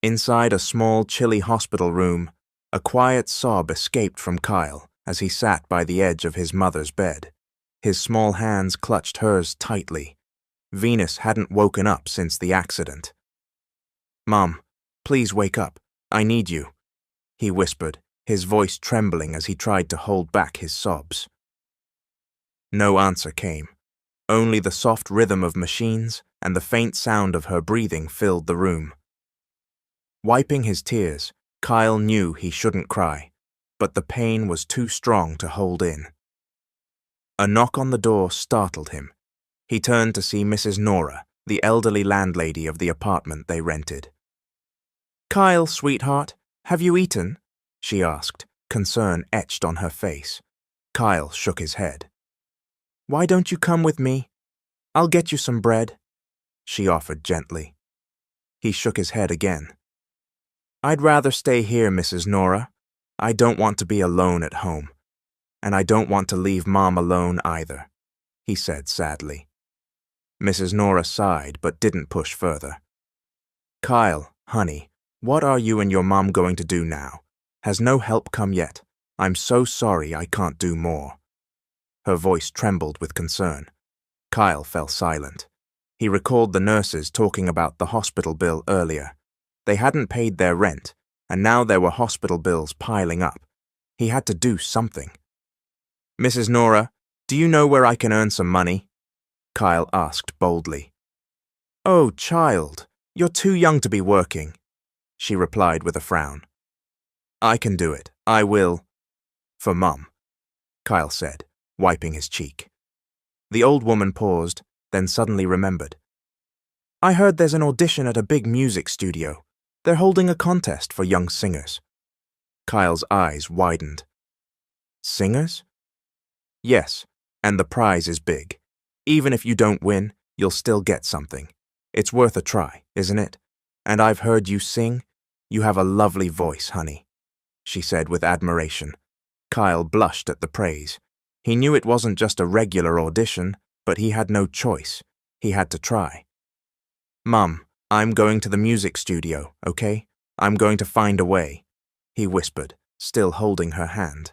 Inside a small, chilly hospital room, a quiet sob escaped from Kyle as he sat by the edge of his mother's bed. His small hands clutched hers tightly. Venus hadn't woken up since the accident. "Mom, please wake up. I need you," he whispered, his voice trembling as he tried to hold back his sobs. No answer came. Only the soft rhythm of machines and the faint sound of her breathing filled the room. Wiping his tears, Kyle knew he shouldn't cry, but the pain was too strong to hold in. A knock on the door startled him. He turned to see Mrs. Nora, the elderly landlady of the apartment they rented. "Kyle, sweetheart, have you eaten?" she asked, concern etched on her face. Kyle shook his head. "Why don't you come with me? I'll get you some bread," she offered gently. He shook his head again. "I'd rather stay here, Mrs. Nora. I don't want to be alone at home. And I don't want to leave Mom alone either," he said sadly. Mrs. Nora sighed but didn't push further. "Kyle, honey, what are you and your mom going to do now? Has no help come yet? I'm so sorry I can't do more." Her voice trembled with concern. Kyle fell silent. He recalled the nurses talking about the hospital bill earlier. They hadn't paid their rent, and now there were hospital bills piling up. He had to do something. "Mrs. Nora, do you know where I can earn some money?" Kyle asked boldly. "Oh, child, you're too young to be working," she replied with a frown. "I can do it. I will." "For Mum," Kyle said, wiping his cheek. The old woman paused, then suddenly remembered. "I heard there's an audition at a big music studio. They're holding a contest for young singers." Kyle's eyes widened. "Singers?" "Yes, and the prize is big. Even if you don't win, you'll still get something. It's worth a try, isn't it? And I've heard you sing. You have a lovely voice, honey," she said with admiration. Kyle blushed at the praise. He knew it wasn't just a regular audition, but he had no choice. He had to try. "Mum, I'm going to the music studio, okay? I'm going to find a way," he whispered, still holding her hand.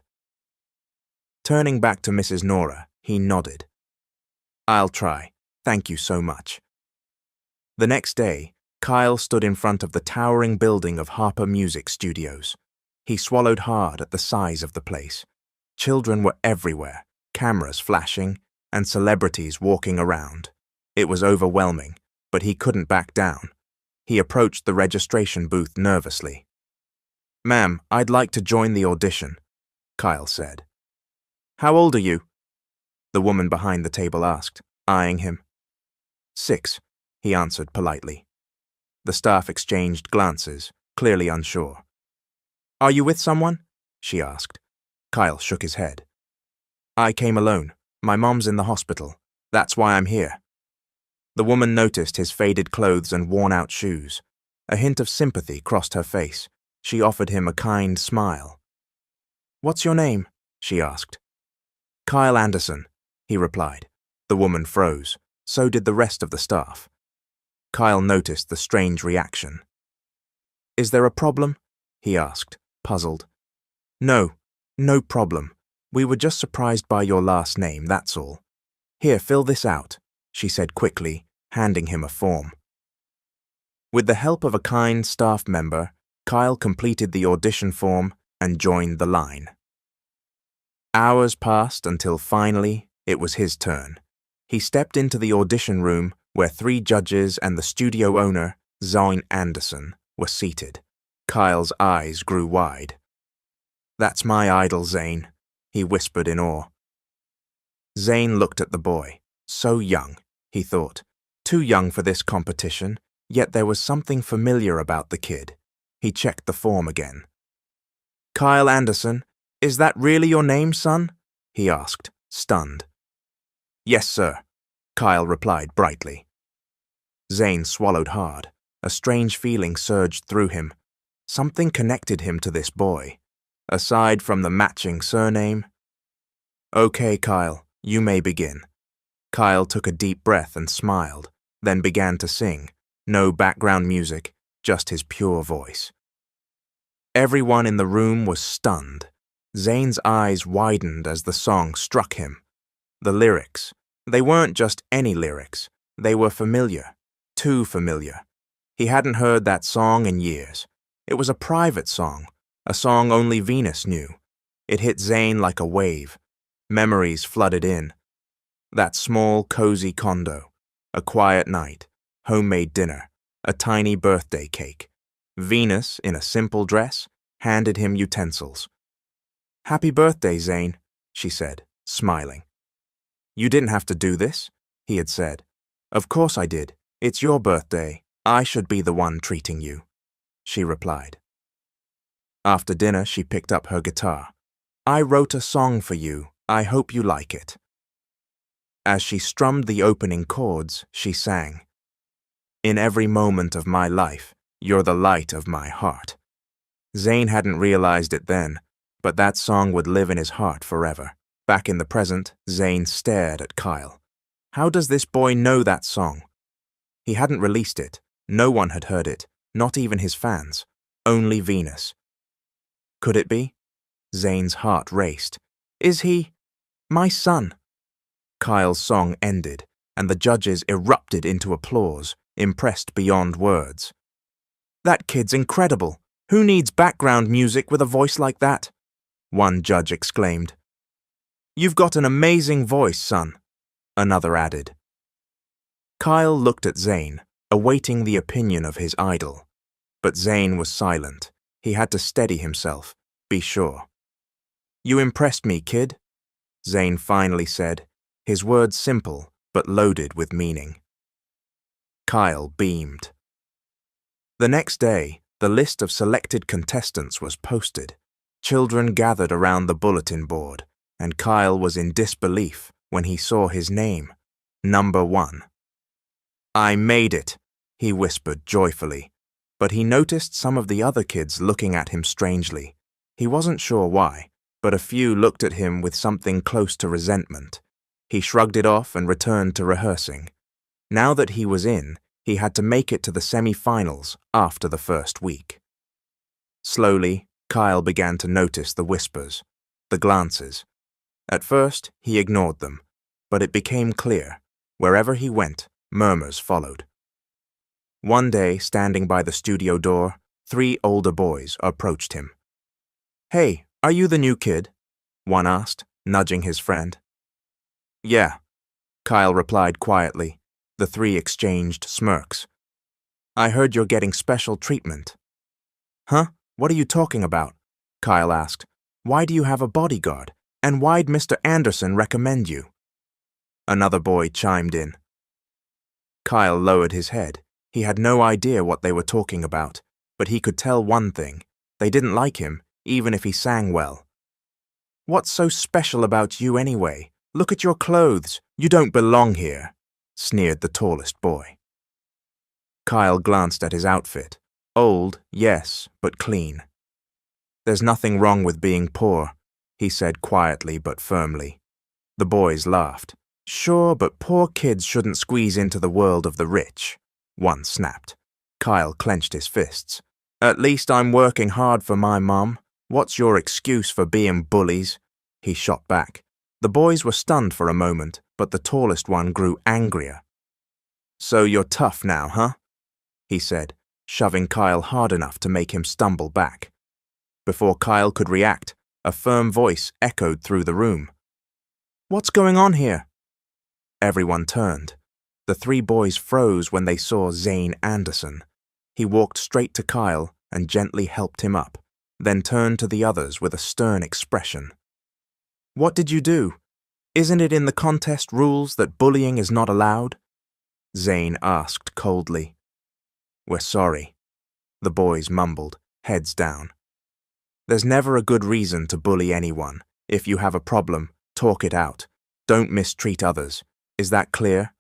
Turning back to Mrs. Nora, he nodded. "I'll try. Thank you so much." The next day, Kyle stood in front of the towering building of Harper Music Studios. He swallowed hard at the size of the place. Children were everywhere, cameras flashing, and celebrities walking around. It was overwhelming, but he couldn't back down. He approached the registration booth nervously. "Ma'am, I'd like to join the audition," Kyle said. "How old are you?" the woman behind the table asked, eyeing him. 6, he answered politely. The staff exchanged glances, clearly unsure. "Are you with someone?" she asked. Kyle shook his head. "I came alone. My mom's in the hospital. That's why I'm here." The woman noticed his faded clothes and worn-out shoes. A hint of sympathy crossed her face. She offered him a kind smile. "What's your name?" she asked. "Kyle Anderson," he replied. The woman froze. So did the rest of the staff. Kyle noticed the strange reaction. "Is there a problem?" he asked, puzzled. No problem. We were just surprised by your last name, that's all. Here, fill this out," she said quickly, handing him a form. With the help of a kind staff member, Kyle completed the audition form and joined the line. Hours passed until finally it was his turn. He stepped into the audition room where 3 judges and the studio owner, Zane Anderson, were seated. Kyle's eyes grew wide. "That's my idol, Zane," he whispered in awe. Zane looked at the boy. So young, he thought. Too young for this competition, yet there was something familiar about the kid. He checked the form again. "Kyle Anderson, is that really your name, son?" he asked, stunned. "Yes, sir," Kyle replied brightly. Zane swallowed hard. A strange feeling surged through him. Something connected him to this boy. Aside from the matching surname. "Okay, Kyle, you may begin." Kyle took a deep breath and smiled, then began to sing. No background music, just his pure voice. Everyone in the room was stunned. Zane's eyes widened as the song struck him. The lyrics, they weren't just any lyrics. They were familiar, too familiar. He hadn't heard that song in years. It was a private song, a song only Venus knew. It hit Zane like a wave. Memories flooded in. That small, cozy condo, a quiet night, homemade dinner, a tiny birthday cake. Venus, in a simple dress, handed him utensils. "Happy birthday, Zane," she said, smiling. "You didn't have to do this," he had said. "Of course I did. It's your birthday. I should be the one treating you," she replied. After dinner, she picked up her guitar. "I wrote a song for you. I hope you like it." As she strummed the opening chords, she sang, "In every moment of my life, you're the light of my heart." Zane hadn't realized it then, but that song would live in his heart forever. Back in the present, Zane stared at Kyle. How does this boy know that song? He hadn't released it. No one had heard it, not even his fans. Only Venus. Could it be? Zane's heart raced. Is he my son? Kyle's song ended, and the judges erupted into applause, impressed beyond words. "That kid's incredible. Who needs background music with a voice like that?" one judge exclaimed. "You've got an amazing voice, son," another added. Kyle looked at Zane, awaiting the opinion of his idol. But Zane was silent. He had to steady himself, be sure. "You impressed me, kid," Zane finally said, his words simple but loaded with meaning. Kyle beamed. The next day, the list of selected contestants was posted. Children gathered around the bulletin board, and Kyle was in disbelief when he saw his name, number 1. "I made it," he whispered joyfully, but he noticed some of the other kids looking at him strangely. He wasn't sure why, but a few looked at him with something close to resentment. He shrugged it off and returned to rehearsing. Now that he was in, he had to make it to the semi-finals after the first week. Slowly, Kyle began to notice the whispers, the glances. At first, he ignored them, but it became clear. Wherever he went, murmurs followed. One day, standing by the studio door, 3 older boys approached him. "Hey, are you the new kid?" one asked, nudging his friend. "Yeah," Kyle replied quietly. The 3 exchanged smirks. "I heard you're getting special treatment." "Huh? What are you talking about?" Kyle asked. "Why do you have a bodyguard? And why'd Mr. Anderson recommend you?" Another boy chimed in. Kyle lowered his head. He had no idea what they were talking about, but he could tell one thing. They didn't like him, even if he sang well. "What's so special about you anyway? Look at your clothes. You don't belong here," sneered the tallest boy. Kyle glanced at his outfit. Old, yes, but clean. "There's nothing wrong with being poor," he said quietly but firmly. The boys laughed. "Sure, but poor kids shouldn't squeeze into the world of the rich," one snapped. Kyle clenched his fists. "At least I'm working hard for my mum. What's your excuse for being bullies?" he shot back. The boys were stunned for a moment, but the tallest one grew angrier. "So you're tough now, huh?" he said, shoving Kyle hard enough to make him stumble back. Before Kyle could react, a firm voice echoed through the room. "What's going on here?" Everyone turned. The 3 boys froze when they saw Zane Anderson. He walked straight to Kyle and gently helped him up, then turned to the others with a stern expression. "What did you do? Isn't it in the contest rules that bullying is not allowed?" Zane asked coldly. "We're sorry," the boys mumbled, heads down. "There's never a good reason to bully anyone. If you have a problem, talk it out. Don't mistreat others. Is that clear?"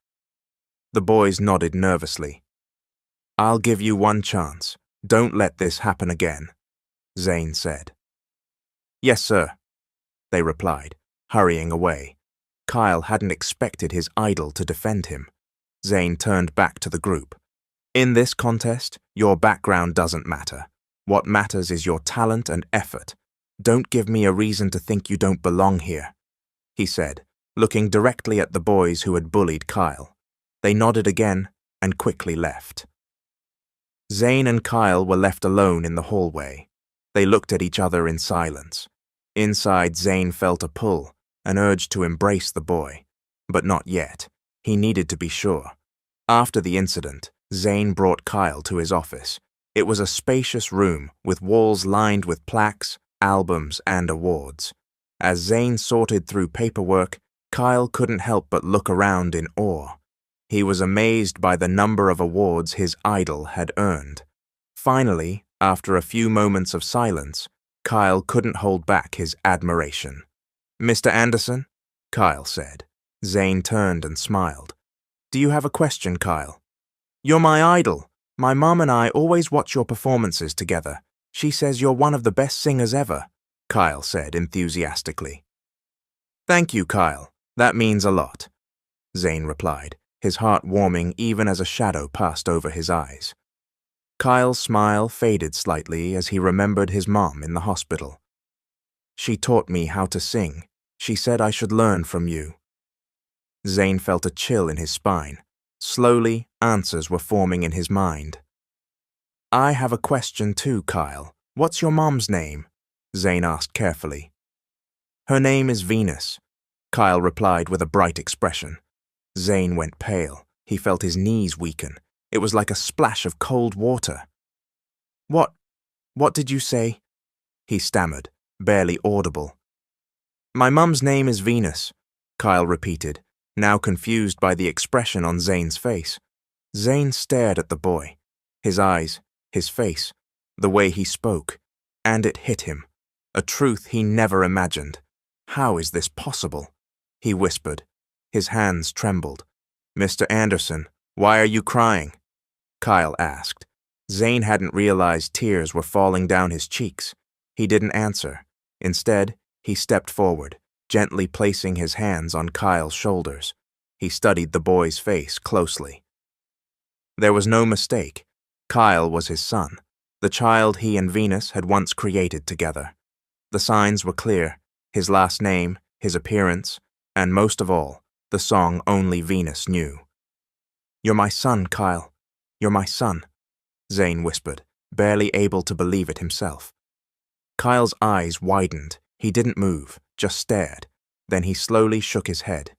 The boys nodded nervously. "I'll give you one chance. Don't let this happen again," Zane said. "Yes, sir," they replied, hurrying away. Kyle hadn't expected his idol to defend him. Zane turned back to the group. In this contest, your background doesn't matter. What matters is your talent and effort. Don't give me a reason to think you don't belong here, he said, looking directly at the boys who had bullied Kyle. They nodded again and quickly left. Zane and Kyle were left alone in the hallway. They looked at each other in silence. Inside, Zane felt a pull, an urge to embrace the boy. But not yet. He needed to be sure. After the incident, Zane brought Kyle to his office. It was a spacious room with walls lined with plaques, albums, and awards. As Zane sorted through paperwork, Kyle couldn't help but look around in awe. He was amazed by the number of awards his idol had earned. Finally, after a few moments of silence, Kyle couldn't hold back his admiration. "Mr. Anderson?" Kyle said. Zane turned and smiled. "Do you have a question, Kyle?" "You're my idol. My mom and I always watch your performances together. She says you're one of the best singers ever," Kyle said enthusiastically. "Thank you, Kyle. That means a lot," Zane replied, his heart warming even as a shadow passed over his eyes. Kyle's smile faded slightly as he remembered his mom in the hospital. "She taught me how to sing. She said I should learn from you." Zane felt a chill in his spine. Slowly, answers were forming in his mind. "I have a question too, Kyle. What's your mom's name?" Zane asked carefully. "Her name is Venus," Kyle replied with a bright expression. Zane went pale. He felt his knees weaken. It was like a splash of cold water. What did you say?" he stammered, barely audible. "My mum's name is Venus," Kyle repeated, now confused by the expression on Zane's face. Zane stared at the boy. His eyes, his face, the way he spoke, and it hit him. A truth he never imagined. "How is this possible?" he whispered. His hands trembled. "Mr. Anderson, why are you crying?" Kyle asked. Zane hadn't realized tears were falling down his cheeks. He didn't answer. Instead, he stepped forward, gently placing his hands on Kyle's shoulders. He studied the boy's face closely. There was no mistake. Kyle was his son, the child he and Venus had once created together. The signs were clear: his last name, his appearance, and most of all, the song only Venus knew. "You're my son, Kyle. You're my son," Zane whispered, barely able to believe it himself. Kyle's eyes widened. He didn't move, just stared. Then he slowly shook his head.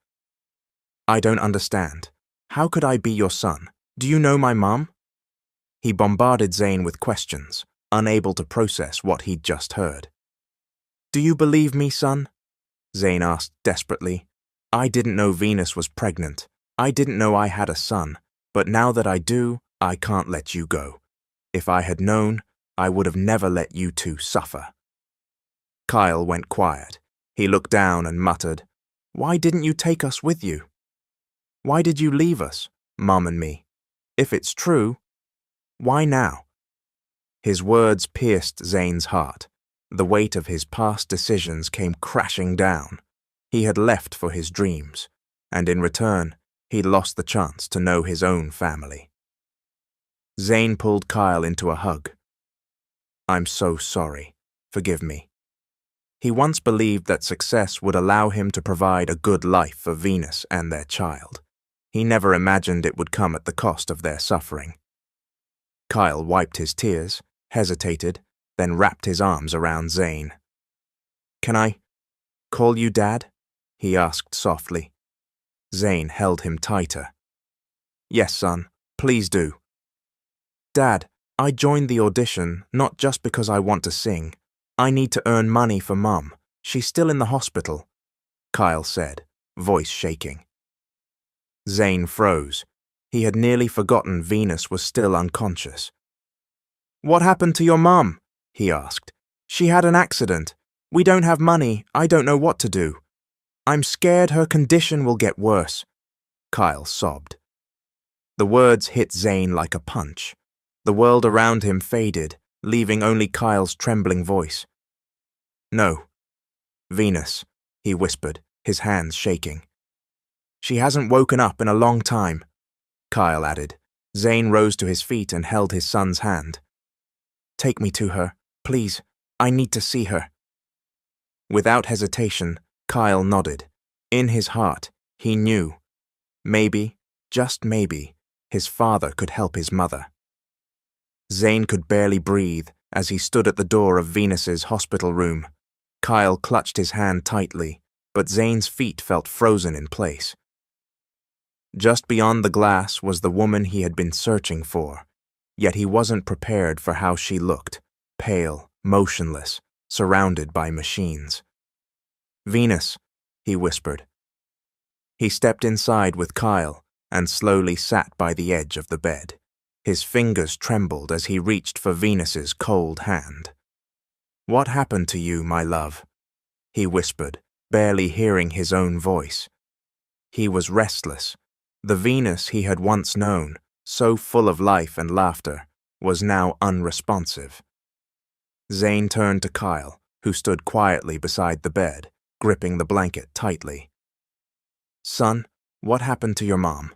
"I don't understand. How could I be your son? Do you know my mom?" He bombarded Zane with questions, unable to process what he'd just heard. "Do you believe me, son?" Zane asked desperately. "I didn't know Venus was pregnant. I didn't know I had a son. But now that I do, I can't let you go. If I had known, I would have never let you two suffer." Kyle went quiet. He looked down and muttered, "Why didn't you take us with you? Why did you leave us, Mom and me? If it's true, why now?" His words pierced Zane's heart. The weight of his past decisions came crashing down. He had left for his dreams, and in return, he'd lost the chance to know his own family. Zane pulled Kyle into a hug. "I'm so sorry. Forgive me." He once believed that success would allow him to provide a good life for Venus and their child. He never imagined it would come at the cost of their suffering. Kyle wiped his tears, hesitated, then wrapped his arms around Zane. "Can I call you Dad?" he asked softly. Zane held him tighter. "Yes, son, please do." "Dad, I joined the audition not just because I want to sing. I need to earn money for Mum. She's still in the hospital," Kyle said, voice shaking. Zane froze. He had nearly forgotten Venus was still unconscious. "What happened to your mum?" he asked. "She had an accident. We don't have money. I don't know what to do. I'm scared her condition will get worse," Kyle sobbed. The words hit Zane like a punch. The world around him faded, leaving only Kyle's trembling voice. "No. Venus," he whispered, his hands shaking. "She hasn't woken up in a long time," Kyle added. Zane rose to his feet and held his son's hand. "Take me to her, please. I need to see her." Without hesitation, Kyle nodded. In his heart, he knew. Maybe, just maybe, his father could help his mother. Zane could barely breathe as he stood at the door of Venus's hospital room. Kyle clutched his hand tightly, but Zane's feet felt frozen in place. Just beyond the glass was the woman he had been searching for, yet he wasn't prepared for how she looked, pale, motionless, surrounded by machines. "Venus," he whispered. He stepped inside with Kyle and slowly sat by the edge of the bed. His fingers trembled as he reached for Venus's cold hand. "What happened to you, my love?" he whispered, barely hearing his own voice. He was restless. The Venus he had once known, so full of life and laughter, was now unresponsive. Zane turned to Kyle, who stood quietly beside the bed, gripping the blanket tightly. "Son, what happened to your mom?"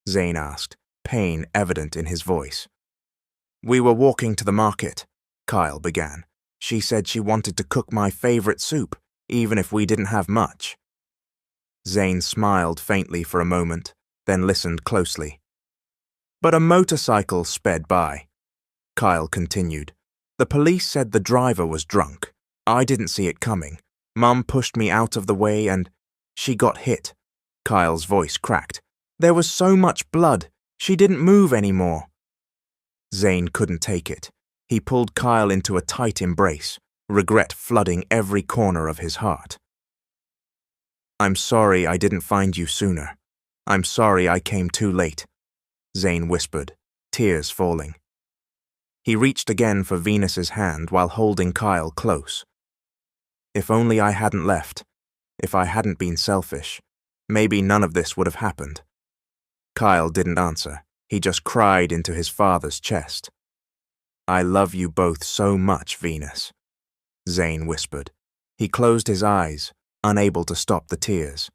Zane asked, pain evident in his voice. "We were walking to the market," Kyle began. "She said she wanted to cook my favorite soup, even if we didn't have much." Zane smiled faintly for a moment, then listened closely. "But a motorcycle sped by," Kyle continued. "The police said the driver was drunk. I didn't see it coming. Mum pushed me out of the way and she got hit." Kyle's voice cracked. "There was so much blood. She didn't move anymore." Zane couldn't take it. He pulled Kyle into a tight embrace, regret flooding every corner of his heart. "I'm sorry I didn't find you sooner. I'm sorry I came too late," Zane whispered, tears falling. He reached again for Venus's hand while holding Kyle close. "If only I hadn't left, if I hadn't been selfish, maybe none of this would have happened." Kyle didn't answer. He just cried into his father's chest. "I love you both so much, Venus," Zane whispered. He closed his eyes, unable to stop the tears.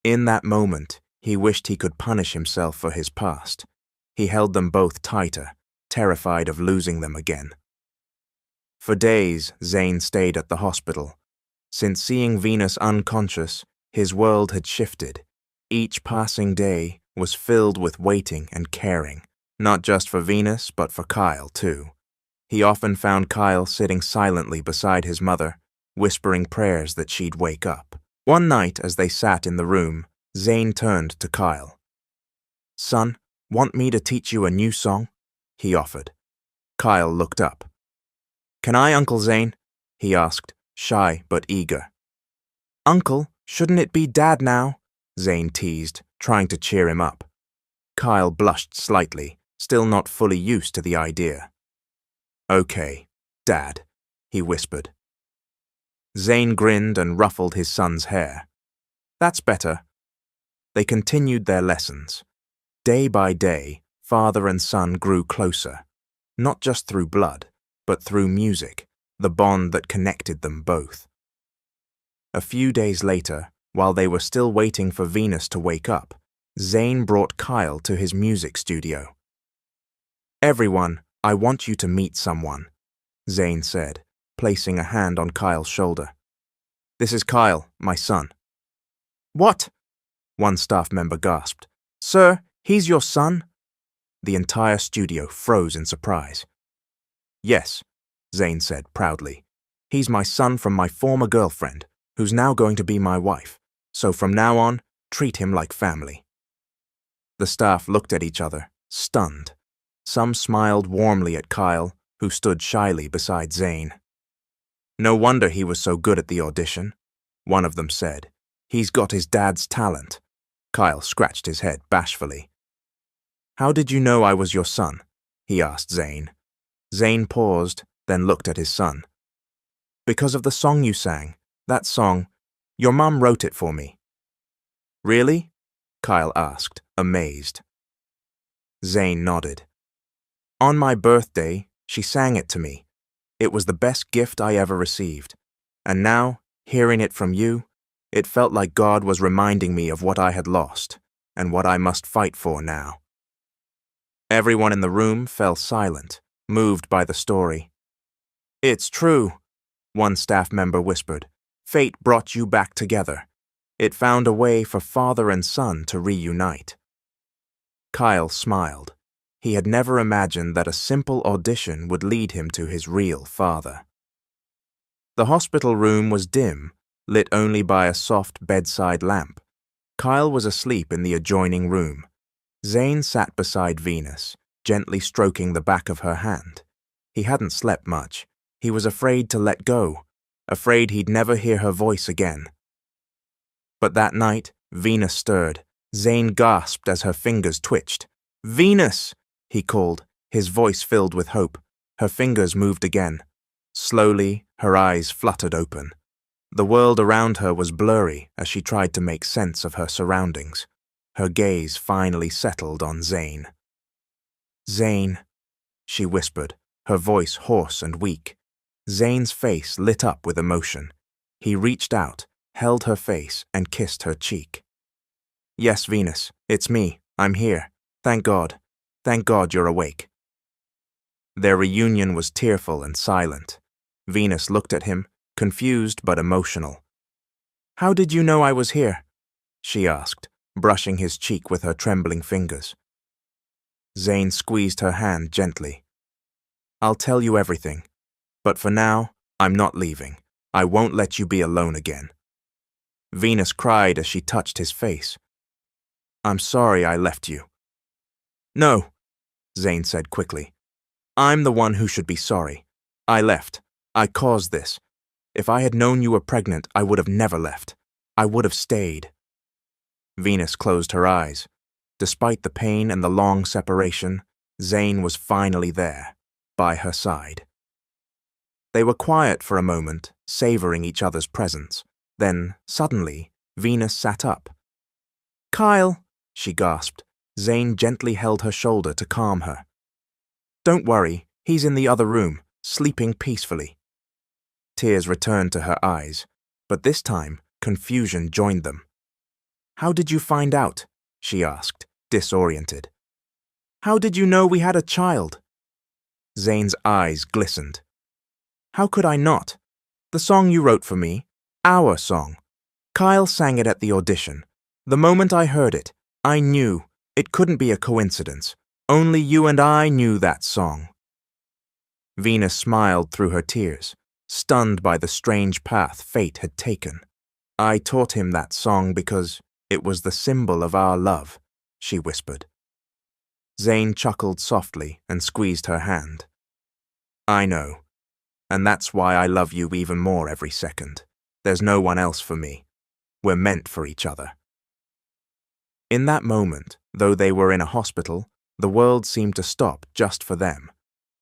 In that moment, he wished he could punish himself for his past. He held them both tighter, terrified of losing them again. For days, Zane stayed at the hospital. Since seeing Venus unconscious, his world had shifted. Each passing day was filled with waiting and caring, not just for Venus, but for Kyle, too. He often found Kyle sitting silently beside his mother, whispering prayers that she'd wake up. One night, as they sat in the room, Zane turned to Kyle. "Son, want me to teach you a new song?" he offered. Kyle looked up. "Can I, Uncle Zane?" he asked, shy but eager. "Uncle, shouldn't it be Dad now?" Zane teased, trying to cheer him up. Kyle blushed slightly, still not fully used to the idea. "Okay, Dad," he whispered. Zane grinned and ruffled his son's hair. "That's better." They continued their lessons. Day by day, father and son grew closer, not just through blood, but through music, the bond that connected them both. A few days later, while they were still waiting for Venus to wake up, Zane brought Kyle to his music studio. "Everyone, I want you to meet someone," Zane said, placing a hand on Kyle's shoulder. "This is Kyle, my son." "What?" one staff member gasped. "Sir, he's your son?" The entire studio froze in surprise. "Yes," Zane said proudly. "He's my son from my former girlfriend, who's now going to be my wife. So from now on, treat him like family." The staff looked at each other, stunned. Some smiled warmly at Kyle, who stood shyly beside Zane. "No wonder he was so good at the audition," one of them said. "He's got his dad's talent." Kyle scratched his head bashfully. "How did you know I was your son?" he asked Zane. Zane paused, then looked at his son. "Because of the song you sang. That song. Your mum wrote it for me." "Really?" Kyle asked, amazed. Zane nodded. "On my birthday, she sang it to me. It was the best gift I ever received. And now, hearing it from you, it felt like God was reminding me of what I had lost and what I must fight for now." Everyone in the room fell silent, moved by the story. "It's true," one staff member whispered. "Fate brought you back together. It found a way for father and son to reunite." Kyle smiled. He had never imagined that a simple audition would lead him to his real father. The hospital room was dim, lit only by a soft bedside lamp. Kyle was asleep in the adjoining room. Zane sat beside Venus, gently stroking the back of her hand. He hadn't slept much. He was afraid to let go, afraid he'd never hear her voice again. But that night, Venus stirred. Zane gasped as her fingers twitched. "Venus!" he called, his voice filled with hope. Her fingers moved again. Slowly, her eyes fluttered open. The world around her was blurry as she tried to make sense of her surroundings. Her gaze finally settled on Zane. "Zane," she whispered, her voice hoarse and weak. Zane's face lit up with emotion. He reached out, held her face, and kissed her cheek. "Yes, Venus, it's me. I'm here. Thank God. Thank God you're awake." Their reunion was tearful and silent. Venus looked at him, confused but emotional. "How did you know I was here?" she asked, brushing his cheek with her trembling fingers. Zane squeezed her hand gently. "I'll tell you everything, but for now, I'm not leaving. I won't let you be alone again." Venus cried as she touched his face. "I'm sorry I left you." "No," Zane said quickly. "I'm the one who should be sorry. I left. I caused this. If I had known you were pregnant, I would have never left. I would have stayed." Venus closed her eyes. Despite the pain and the long separation, Zane was finally there, by her side. They were quiet for a moment, savoring each other's presence. Then, suddenly, Venus sat up. "Kyle," she gasped. Zane gently held her shoulder to calm her. "Don't worry, he's in the other room, sleeping peacefully." Tears returned to her eyes, but this time, confusion joined them. "How did you find out?" she asked, disoriented. "How did you know we had a child?" Zane's eyes glistened. "How could I not? The song you wrote for me, our song. Kyle sang it at the audition. The moment I heard it, I knew it couldn't be a coincidence. Only you and I knew that song." Venus smiled through her tears, stunned by the strange path fate had taken. "I taught him that song because it was the symbol of our love," she whispered. Zane chuckled softly and squeezed her hand. "I know, and that's why I love you even more every second. There's no one else for me. We're meant for each other." In that moment, though they were in a hospital, the world seemed to stop just for them.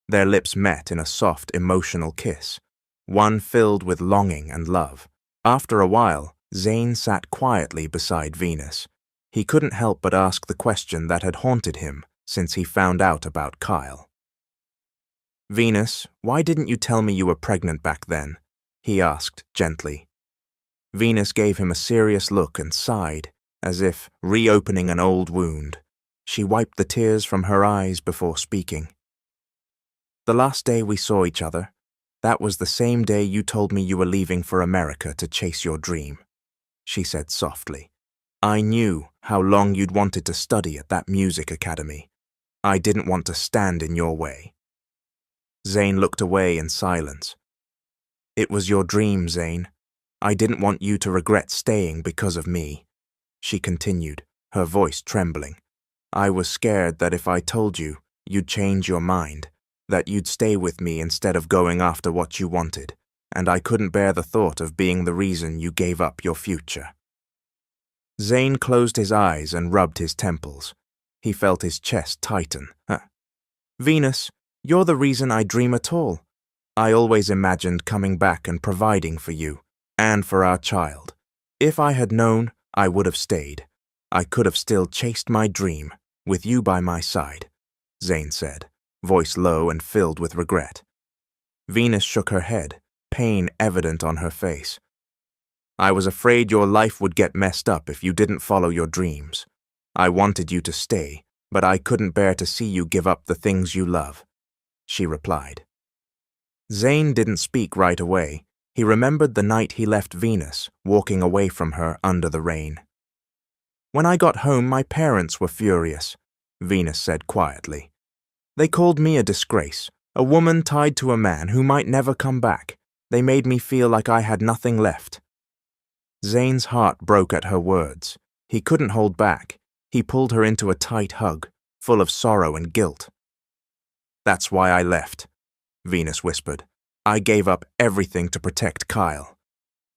Their lips met in a soft, emotional kiss, one filled with longing and love. After a while, Zane sat quietly beside Venus. He couldn't help but ask the question that had haunted him since he found out about Kyle. "Venus, why didn't you tell me you were pregnant back then?" he asked gently. Venus gave him a serious look and sighed, as if reopening an old wound. She wiped the tears from her eyes before speaking. "The last day we saw each other, that was the same day you told me you were leaving for America to chase your dream," she said softly. "I knew how long you'd wanted to study at that music academy. I didn't want to stand in your way." Zane looked away in silence. "It was your dream, Zane. I didn't want you to regret staying because of me," she continued, her voice trembling. "I was scared that if I told you, you'd change your mind, that you'd stay with me instead of going after what you wanted, and I couldn't bear the thought of being the reason you gave up your future." Zane closed his eyes and rubbed his temples. He felt his chest tighten. "Venus, you're the reason I dream at all. I always imagined coming back and providing for you, and for our child. If I had known, I would have stayed. I could have still chased my dream, with you by my side," Zane said, voice low and filled with regret. Venus shook her head, pain evident on her face. "I was afraid your life would get messed up if you didn't follow your dreams. I wanted you to stay, but I couldn't bear to see you give up the things you love," she replied. Zane didn't speak right away. He remembered the night he left Venus, walking away from her under the rain. "When I got home, my parents were furious," Venus said quietly. "They called me a disgrace, a woman tied to a man who might never come back. They made me feel like I had nothing left." Zane's heart broke at her words. He couldn't hold back. He pulled her into a tight hug, full of sorrow and guilt. "That's why I left," Venus whispered. "I gave up everything to protect Kyle,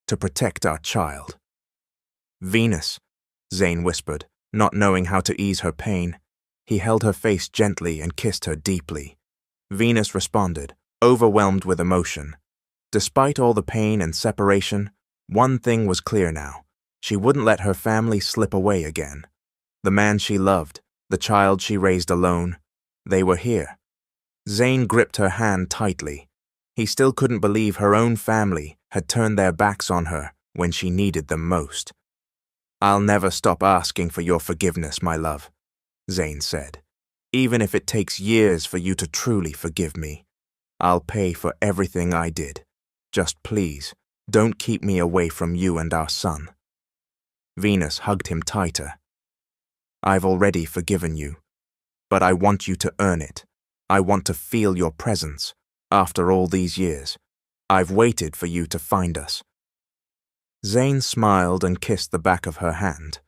to protect our child." "Venus," Zane whispered, not knowing how to ease her pain. He held her face gently and kissed her deeply. Venus responded, overwhelmed with emotion. Despite all the pain and separation, one thing was clear now. She wouldn't let her family slip away again. The man she loved, the child she raised alone, they were here. Zane gripped her hand tightly. He still couldn't believe her own family had turned their backs on her when she needed them most. "I'll never stop asking for your forgiveness, my love," Zane said. "Even if it takes years for you to truly forgive me. I'll pay for everything I did. Just please, don't keep me away from you and our son." Venus hugged him tighter. "I've already forgiven you, but I want you to earn it. I want to feel your presence. After all these years, I've waited for you to find us." Zane smiled and kissed the back of her hand.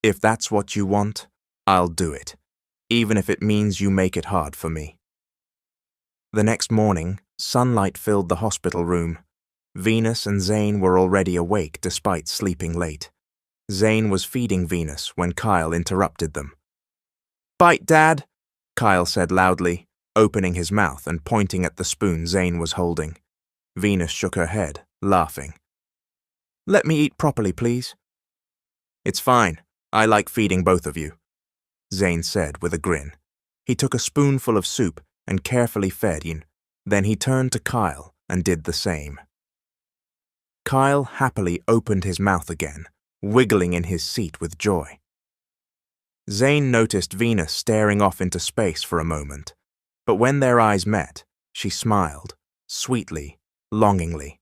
"If that's what you want, I'll do it, even if it means you make it hard for me." The next morning, sunlight filled the hospital room. Venus and Zane were already awake despite sleeping late. Zane was feeding Venus when Kyle interrupted them. "Bite, Dad," Kyle said loudly, opening his mouth and pointing at the spoon Zane was holding. Venus shook her head, laughing. "Let me eat properly, please." "It's fine. I like feeding both of you," Zane said with a grin. He took a spoonful of soup and carefully fed Yin. Then he turned to Kyle and did the same. Kyle happily opened his mouth again, wiggling in his seat with joy. Zane noticed Venus staring off into space for a moment, but when their eyes met, she smiled, sweetly, longingly.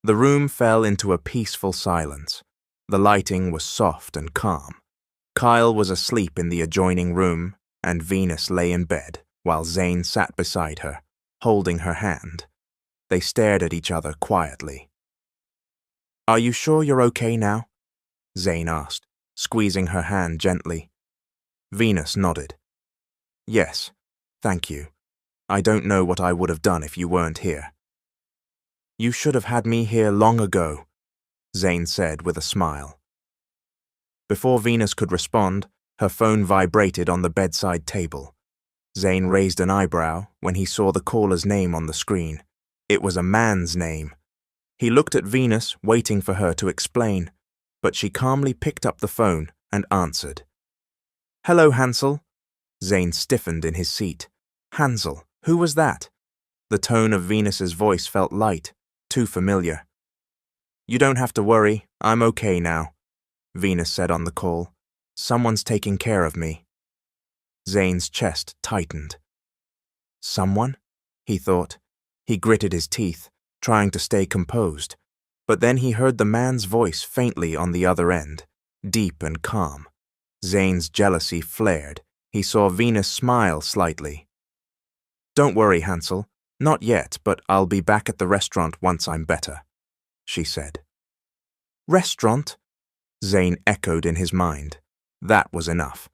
The room fell into a peaceful silence. The lighting was soft and calm. Kyle was asleep in the adjoining room, and Venus lay in bed while Zane sat beside her, holding her hand. They stared at each other quietly. "Are you sure you're okay now?" Zane asked, squeezing her hand gently. Venus nodded. "Yes, thank you. I don't know what I would have done if you weren't here." "You should have had me here long ago," Zane said with a smile. Before Venus could respond, her phone vibrated on the bedside table. Zane raised an eyebrow when he saw the caller's name on the screen. It was a man's name. He looked at Venus, waiting for her to explain, but she calmly picked up the phone and answered. "Hello, Hansel." Zane stiffened in his seat. "Hansel, who was that?" The tone of Venus's voice felt light, too familiar. "You don't have to worry, I'm okay now," Venus said on the call. "Someone's taking care of me." Zane's chest tightened. "Someone?" he thought. He gritted his teeth, trying to stay composed, but then he heard the man's voice faintly on the other end, deep and calm. Zane's jealousy flared. He saw Venus smile slightly. "Don't worry, Hansel. Not yet, but I'll be back at the restaurant once I'm better," she said. "Restaurant?" Zane echoed in his mind. That was enough.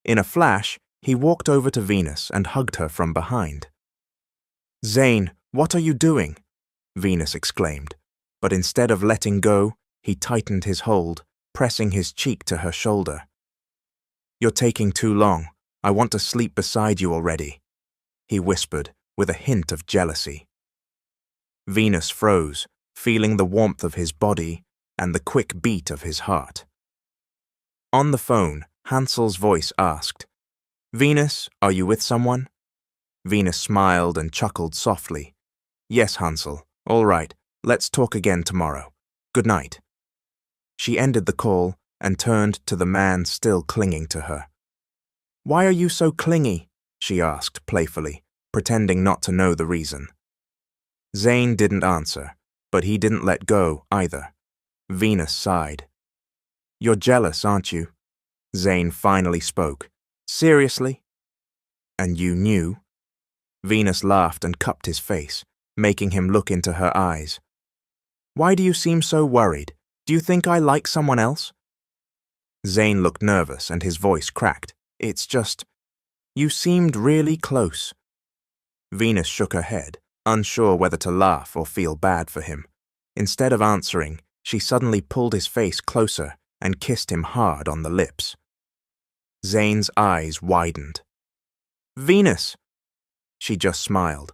In a flash, he walked over to Venus and hugged her from behind. "Zane, what are you doing?" Venus exclaimed, but instead of letting go, he tightened his hold, pressing his cheek to her shoulder. "You're taking too long. I want to sleep beside you already," he whispered with a hint of jealousy. Venus froze, feeling the warmth of his body and the quick beat of his heart. On the phone, Hansel's voice asked, "Venus, are you with someone?" Venus smiled and chuckled softly. "Yes, Hansel. All right. Let's talk again tomorrow. Good night." She ended the call and turned to the man still clinging to her. Why are you so clingy? She asked playfully, pretending not to know the reason. Zane didn't answer, but he didn't let go either. Venus sighed. You're jealous, aren't you? Zane finally spoke. Seriously? And you knew? Venus laughed and cupped his face, making him look into her eyes. Why do you seem so worried? Do you think I like someone else? Zane looked nervous and his voice cracked. It's just, you seemed really close. Venus shook her head, unsure whether to laugh or feel bad for him. Instead of answering, she suddenly pulled his face closer and kissed him hard on the lips. Zane's eyes widened. Venus! She just smiled.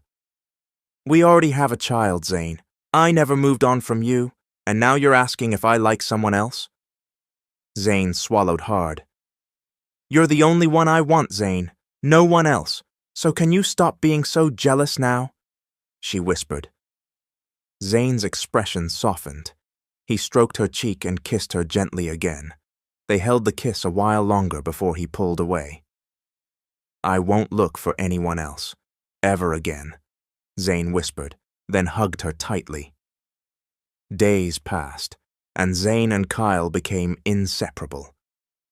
We already have a child, Zane. I never moved on from you, and now you're asking if I like someone else? Zane swallowed hard. You're the only one I want, Zane. No one else. So can you stop being so jealous now? She whispered. Zane's expression softened. He stroked her cheek and kissed her gently again. They held the kiss a while longer before he pulled away. I won't look for anyone else. Ever again, Zane whispered, then hugged her tightly. Days passed, and Zane and Kyle became inseparable.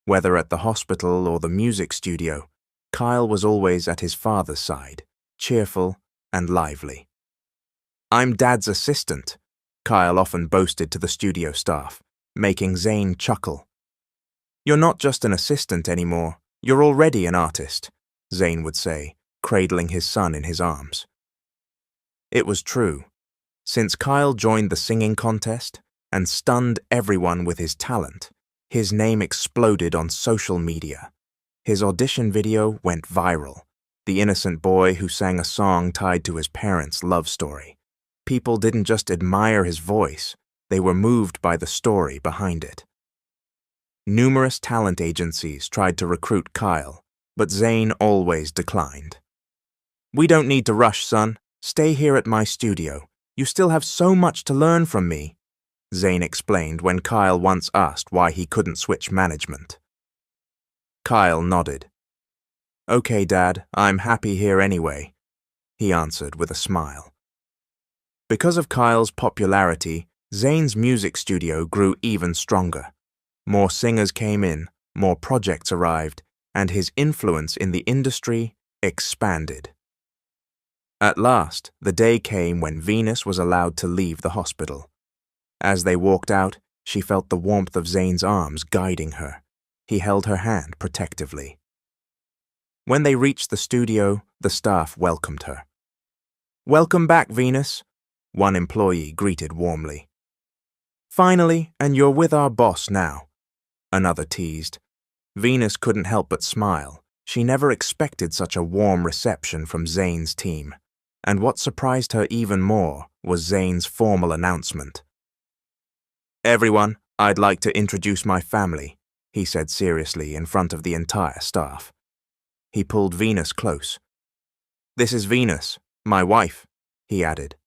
Whether at the hospital or the music studio, Kyle was always at his father's side, cheerful and lively. I'm Dad's assistant, Kyle often boasted to the studio staff, making Zane chuckle. You're not just an assistant anymore, you're already an artist, Zane would say, cradling his son in his arms. It was true. Since Kyle joined the singing contest and stunned everyone with his talent, his name exploded on social media. His audition video went viral, the innocent boy who sang a song tied to his parents' love story. People didn't just admire his voice, they were moved by the story behind it. Numerous talent agencies tried to recruit Kyle, but Zane always declined. We don't need to rush, son. Stay here at my studio. You still have so much to learn from me, Zane explained when Kyle once asked why he couldn't switch management. Kyle nodded. Okay, Dad, I'm happy here anyway, he answered with a smile. Because of Kyle's popularity, Zane's music studio grew even stronger. More singers came in, more projects arrived, and his influence in the industry expanded. At last, the day came when Venus was allowed to leave the hospital. As they walked out, she felt the warmth of Zane's arms guiding her. He held her hand protectively. When they reached the studio, the staff welcomed her. Welcome back, Venus, one employee greeted warmly. Finally, and you're with our boss now, another teased. Venus couldn't help but smile. She never expected such a warm reception from Zane's team. And what surprised her even more was Zane's formal announcement. Everyone, I'd like to introduce my family, he said seriously in front of the entire staff. He pulled Venus close. This is Venus, my wife, he added.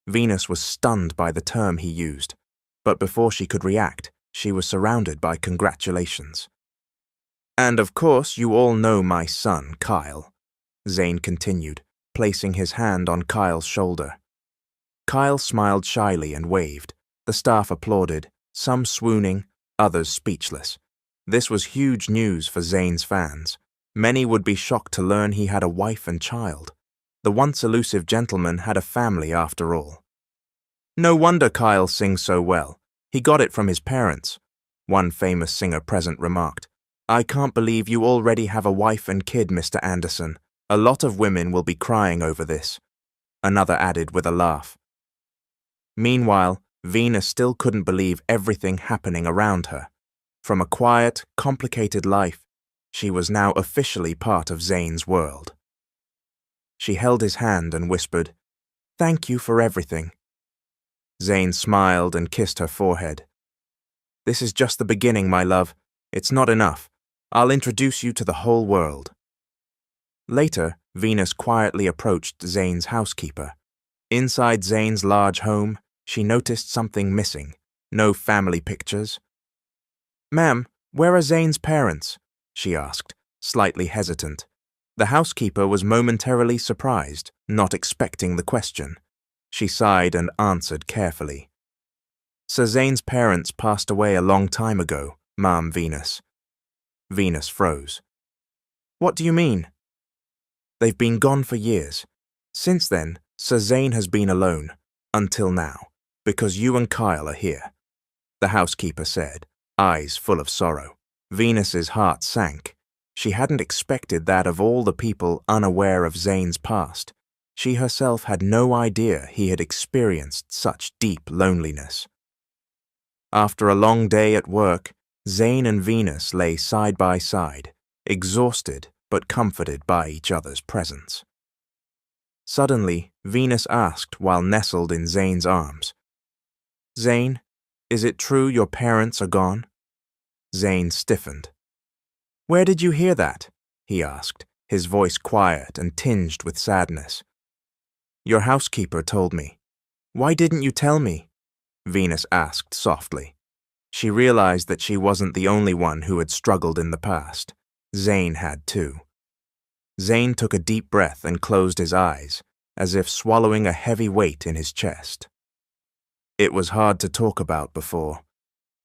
Venus was stunned by the term he used, but before she could react, she was surrounded by congratulations. And of course you all know my son, Kyle, Zane continued, placing his hand on Kyle's shoulder. Kyle smiled shyly and waved. The staff applauded, some swooning, others speechless. This was huge news for Zane's fans. Many would be shocked to learn he had a wife and child. The once elusive gentleman had a family after all. No wonder Kyle sings so well. He got it from his parents, one famous singer present remarked. I can't believe you already have a wife and kid, Mr. Anderson. A lot of women will be crying over this, another added with a laugh. Meanwhile, Venus still couldn't believe everything happening around her. From a quiet, complicated life, she was now officially part of Zane's world. She held his hand and whispered, Thank you for everything. Zane smiled and kissed her forehead. This is just the beginning, my love. It's not enough. I'll introduce you to the whole world. Later, Venus quietly approached Zane's housekeeper. Inside Zane's large home, she noticed something missing. No family pictures. Ma'am, where are Zane's parents? She asked, slightly hesitant. The housekeeper was momentarily surprised, not expecting the question. She sighed and answered carefully. Sir Zane's parents passed away a long time ago, Ma'am Venus. Venus froze. What do you mean? They've been gone for years. Since then, Sir Zane has been alone, until now, because you and Kyle are here, the housekeeper said, eyes full of sorrow. Venus's heart sank. She hadn't expected that of all the people unaware of Zane's past. She herself had no idea he had experienced such deep loneliness. After a long day at work, Zane and Venus lay side by side, exhausted but comforted by each other's presence. Suddenly, Venus asked while nestled in Zane's arms, Zane, is it true your parents are gone? Zane stiffened. Where did you hear that? He asked, his voice quiet and tinged with sadness. Your housekeeper told me. Why didn't you tell me? Venus asked softly. She realized that she wasn't the only one who had struggled in the past. Zane had too. Zane took a deep breath and closed his eyes, as if swallowing a heavy weight in his chest. It was hard to talk about before,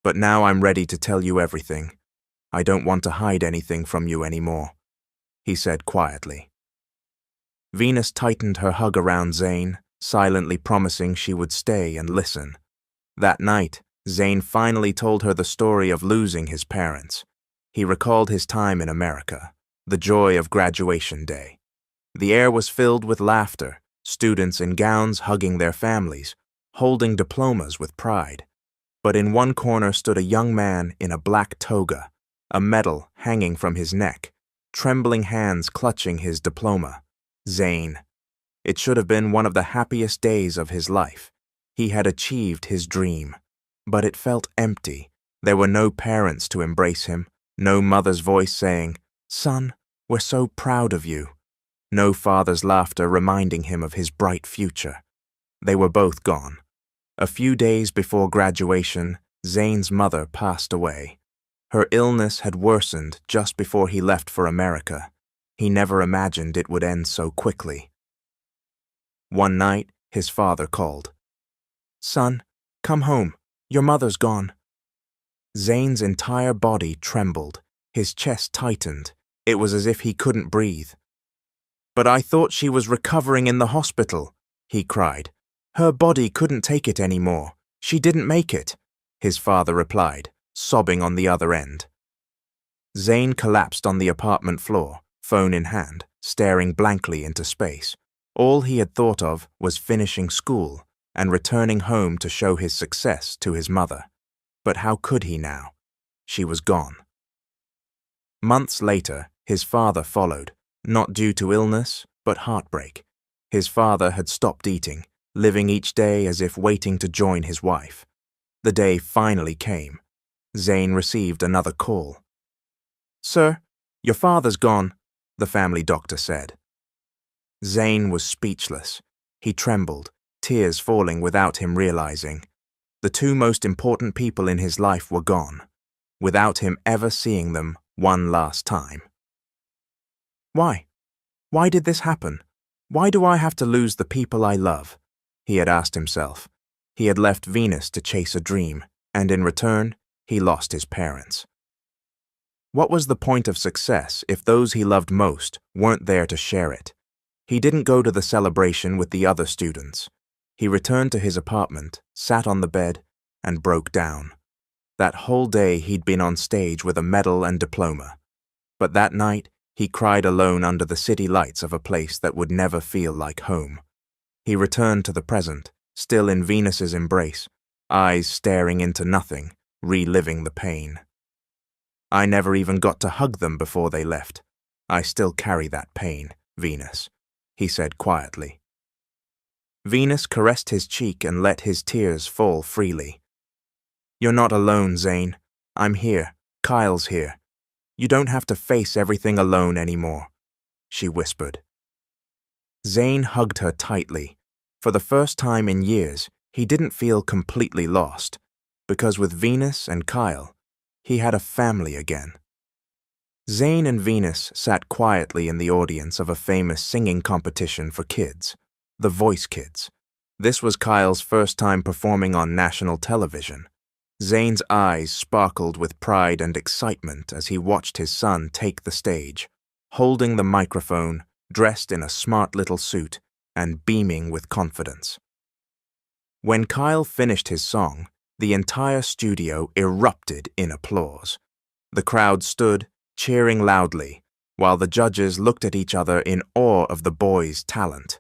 but now I'm ready to tell you everything. I don't want to hide anything from you anymore, he said quietly. Venus tightened her hug around Zane, silently promising she would stay and listen. That night, Zane finally told her the story of losing his parents. He recalled his time in America, the joy of graduation day. The air was filled with laughter, students in gowns hugging their families, holding diplomas with pride. But in one corner stood a young man in a black toga, a medal hanging from his neck, trembling hands clutching his diploma. Zane. It should have been one of the happiest days of his life. He had achieved his dream. But it felt empty. There were no parents to embrace him, no mother's voice saying, Son, we're so proud of you. No father's laughter reminding him of his bright future. They were both gone. A few days before graduation, Zane's mother passed away. Her illness had worsened just before he left for America. He never imagined it would end so quickly. One night, his father called. Son, come home. Your mother's gone. Zane's entire body trembled. His chest tightened. It was as if he couldn't breathe. But I thought she was recovering in the hospital, he cried. Her body couldn't take it anymore. She didn't make it, his father replied, sobbing on the other end. Zane collapsed on the apartment floor, phone in hand, staring blankly into space. All he had thought of was finishing school and returning home to show his success to his mother. But how could he now? She was gone. Months later, his father followed, not due to illness, but heartbreak. His father had stopped eating, living each day as if waiting to join his wife. The day finally came. Zane received another call. Sir, your father's gone, the family doctor said. Zane was speechless. He trembled, tears falling without him realizing. The two most important people in his life were gone, without him ever seeing them one last time. Why? Why did this happen? Why do I have to lose the people I love? He had asked himself. He had left Venus to chase a dream, and in return, he lost his parents. What was the point of success if those he loved most weren't there to share it? He didn't go to the celebration with the other students. He returned to his apartment, sat on the bed, and broke down. That whole day he'd been on stage with a medal and diploma. But that night, he cried alone under the city lights of a place that would never feel like home. He returned to the present, still in Venus's embrace, eyes staring into nothing, reliving the pain. I never even got to hug them before they left. I still carry that pain, Venus, he said quietly. Venus caressed his cheek and let his tears fall freely. You're not alone, Zane. I'm here. Kyle's here. You don't have to face everything alone anymore, she whispered. Zane hugged her tightly. For the first time in years, he didn't feel completely lost, because with Venus and Kyle, he had a family again. Zane and Venus sat quietly in the audience of a famous singing competition for kids, The Voice Kids. This was Kyle's first time performing on national television. Zane's eyes sparkled with pride and excitement as he watched his son take the stage, holding the microphone, dressed in a smart little suit, and beaming with confidence. When Kyle finished his song, the entire studio erupted in applause. The crowd stood, cheering loudly, while the judges looked at each other in awe of the boy's talent.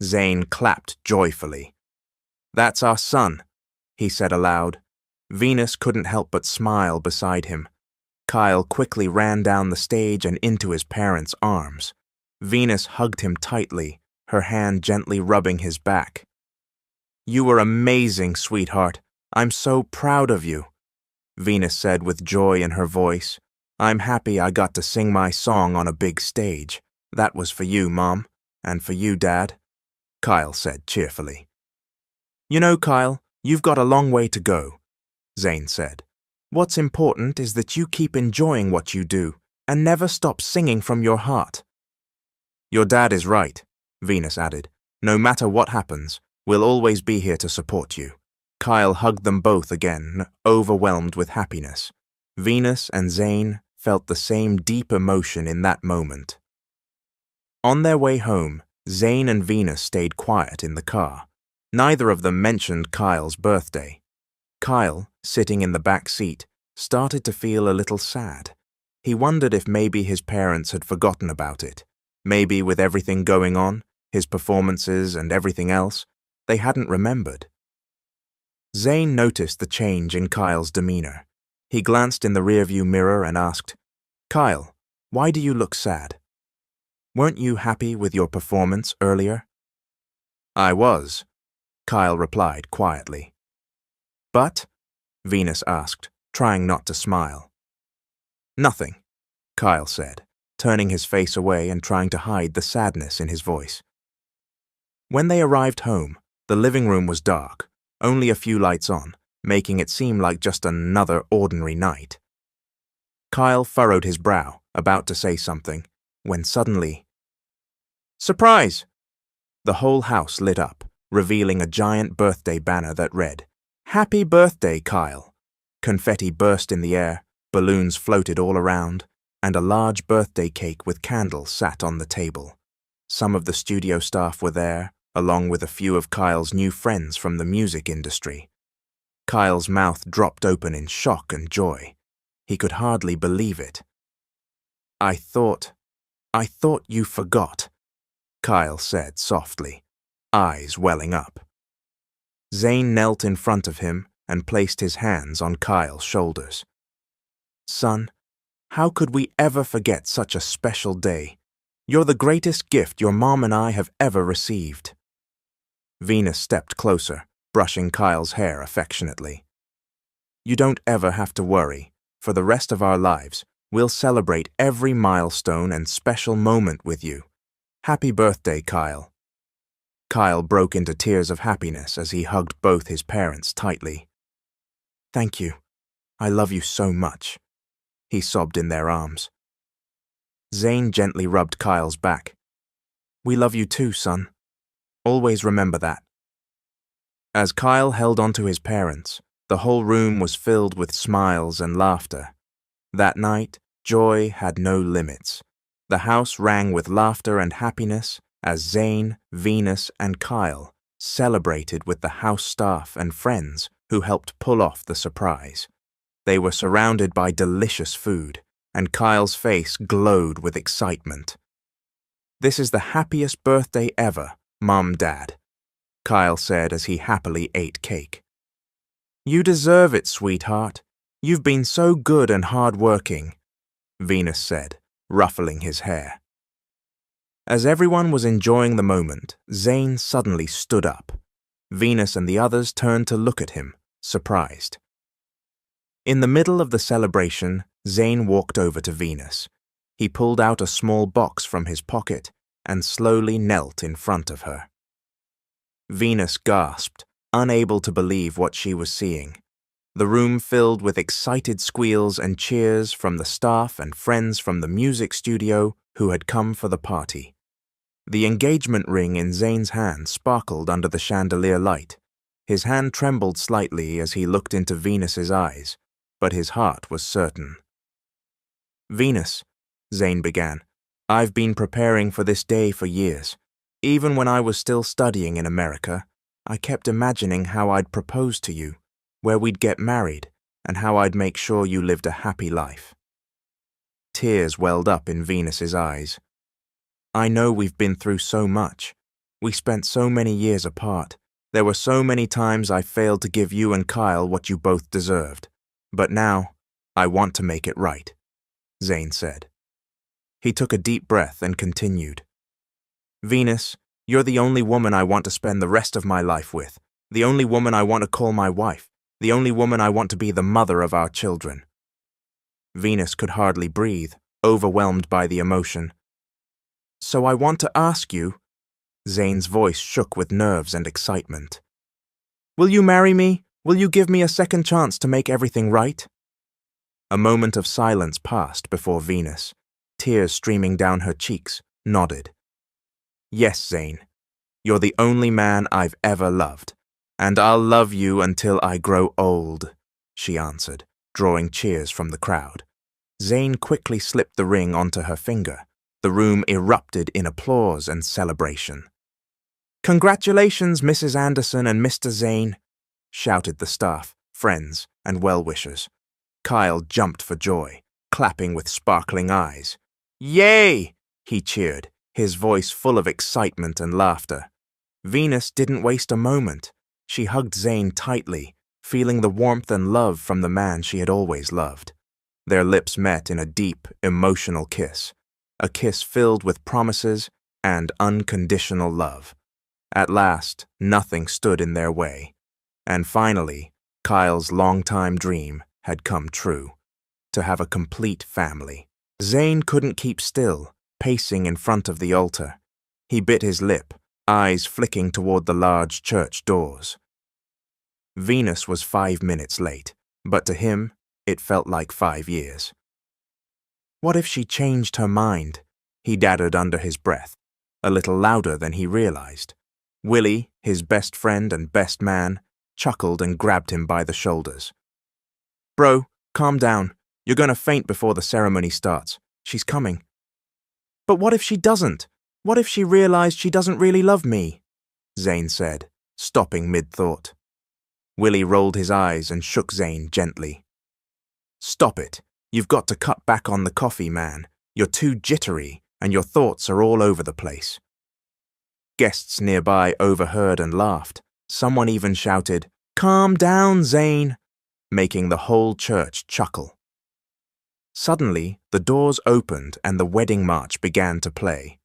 Zane clapped joyfully. "That's our son," he said aloud. Venus couldn't help but smile beside him. Kyle quickly ran down the stage and into his parents' arms. Venus hugged him tightly, her hand gently rubbing his back. "You were amazing, sweetheart. I'm so proud of you," Venus said with joy in her voice. "I'm happy I got to sing my song on a big stage. That was for you, Mom, and for you, Dad," Kyle said cheerfully. "You know, Kyle, you've got a long way to go," Zane said. "What's important is that you keep enjoying what you do and never stop singing from your heart." "Your dad is right," Venus added. "No matter what happens, we'll always be here to support you." Kyle hugged them both again, overwhelmed with happiness. Venus and Zane felt the same deep emotion in that moment. On their way home, Zane and Venus stayed quiet in the car. Neither of them mentioned Kyle's birthday. Kyle, sitting in the back seat, started to feel a little sad. He wondered if maybe his parents had forgotten about it. Maybe with everything going on, his performances and everything else, they hadn't remembered. Zane noticed the change in Kyle's demeanor. He glanced in the rearview mirror and asked, "Kyle, why do you look sad? Weren't you happy with your performance earlier?" "I was," Kyle replied quietly. "But?" Venus asked, trying not to smile. "Nothing," Kyle said, turning his face away and trying to hide the sadness in his voice. When they arrived home, the living room was dark, only a few lights on, making it seem like just another ordinary night. Kyle furrowed his brow, about to say something, when suddenly, "Surprise!" The whole house lit up, revealing a giant birthday banner that read, "Happy Birthday, Kyle." Confetti burst in the air, balloons floated all around, and a large birthday cake with candles sat on the table. Some of the studio staff were there, along with a few of Kyle's new friends from the music industry. Kyle's mouth dropped open in shock and joy. He could hardly believe it. I thought you forgot," Kyle said softly, eyes welling up. Zane knelt in front of him and placed his hands on Kyle's shoulders. "Son, how could we ever forget such a special day? You're the greatest gift your mom and I have ever received." Venus stepped closer, brushing Kyle's hair affectionately. "You don't ever have to worry. For the rest of our lives, we'll celebrate every milestone and special moment with you. Happy birthday, Kyle." Kyle broke into tears of happiness as he hugged both his parents tightly. "Thank you. I love you so much," he sobbed in their arms. Zane gently rubbed Kyle's back. "We love you too, son. Always remember that." As Kyle held onto his parents, the whole room was filled with smiles and laughter. That night, joy had no limits. The house rang with laughter and happiness as Zane, Venus, and Kyle celebrated with the house staff and friends who helped pull off the surprise. They were surrounded by delicious food, and Kyle's face glowed with excitement. "This is the happiest birthday ever, Mom, Dad," Kyle said as he happily ate cake. "You deserve it, sweetheart. You've been so good and hard-working," Venus said, ruffling his hair. As everyone was enjoying the moment, Zane suddenly stood up. Venus and the others turned to look at him, surprised. In the middle of the celebration, Zane walked over to Venus. He pulled out a small box from his pocket and slowly knelt in front of her. Venus gasped, unable to believe what she was seeing. the room filled with excited squeals and cheers from the staff and friends from the music studio who had come for the party. The engagement ring in Zane's hand sparkled under the chandelier light. His hand trembled slightly as he looked into Venus's eyes, but his heart was certain. "Venus," Zane began, "I've been preparing for this day for years. Even when I was still studying in America, I kept imagining how I'd propose to you, where we'd get married, and how I'd make sure you lived a happy life." Tears welled up in Venus's eyes. "I know we've been through so much. We spent so many years apart. There were so many times I failed to give you and Kyle what you both deserved. But now, I want to make it right," Zane said. He took a deep breath and continued. "Venus, you're the only woman I want to spend the rest of my life with, the only woman I want to call my wife, the only woman I want to be the mother of our children." Venus could hardly breathe, overwhelmed by the emotion. "So I want to ask you," Zane's voice shook with nerves and excitement. "Will you marry me? Will you give me a second chance to make everything right?" A moment of silence passed before Venus, tears streaming down her cheeks, nodded. "Yes, Zane. You're the only man I've ever loved, and I'll love you until I grow old," she answered, drawing cheers from the crowd. Zane quickly slipped the ring onto her finger. The room erupted in applause and celebration. "Congratulations, Mrs. Anderson and Mr. Zane," shouted the staff, friends, and well-wishers. Kyle jumped for joy, clapping with sparkling eyes. "Yay!" he cheered, his voice full of excitement and laughter. Venus didn't waste a moment. She hugged Zane tightly, feeling the warmth and love from the man she had always loved. Their lips met in a deep, emotional kiss, a kiss filled with promises and unconditional love. At last, nothing stood in their way. And finally, Kyle's longtime dream had come true, to have a complete family. Zane couldn't keep still, pacing in front of the altar. He bit his lip, eyes flicking toward the large church doors. Venus was 5 minutes late, but to him, it felt like 5 years. What if she changed her mind? He dadded under his breath, a little louder than he realized. Willie, his best friend and best man, chuckled and grabbed him by the shoulders. "Bro, calm down. You're going to faint before the ceremony starts. She's coming." "But what if she doesn't? What if she realized she doesn't really love me?" Zane said, stopping mid-thought. Willie rolled his eyes and shook Zane gently. "Stop it. You've got to cut back on the coffee, man. You're too jittery, and your thoughts are all over the place." Guests nearby overheard and laughed. Someone even shouted, "Calm down, Zane," making the whole church chuckle. Suddenly, the doors opened and the wedding march began to play.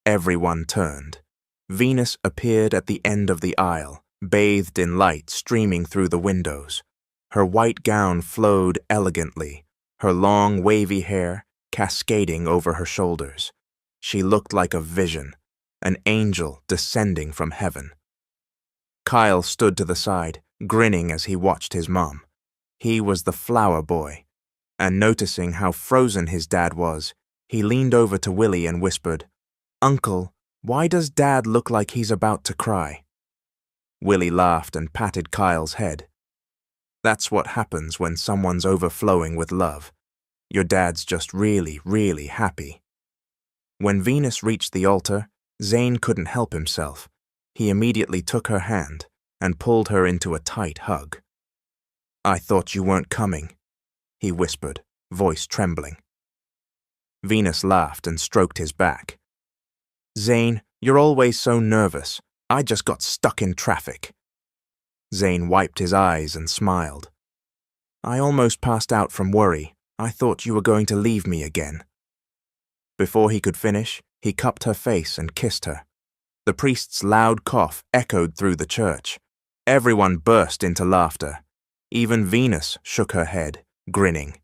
Everyone turned. Venus appeared at the end of the aisle, bathed in light streaming through the windows. Her white gown flowed elegantly, her long, wavy hair cascading over her shoulders. She looked like a vision, an angel descending from heaven. Kyle stood to the side, grinning as he watched his mom. He was the flower boy, and noticing how frozen his dad was, he leaned over to Willie and whispered, "Uncle, why does Dad look like he's about to cry?" Willie laughed and patted Kyle's head. "That's what happens when someone's overflowing with love. Your dad's just really, really happy." When Venus reached the altar, Zane couldn't help himself. He immediately took her hand and pulled her into a tight hug. "I thought you weren't coming," he whispered, voice trembling. Venus laughed and stroked his back. "Zane, you're always so nervous. I just got stuck in traffic." Zane wiped his eyes and smiled. "I almost passed out from worry. I thought you were going to leave me again." Before he could finish, he cupped her face and kissed her. The priest's loud cough echoed through the church. Everyone burst into laughter. Even Venus shook her head, grinning.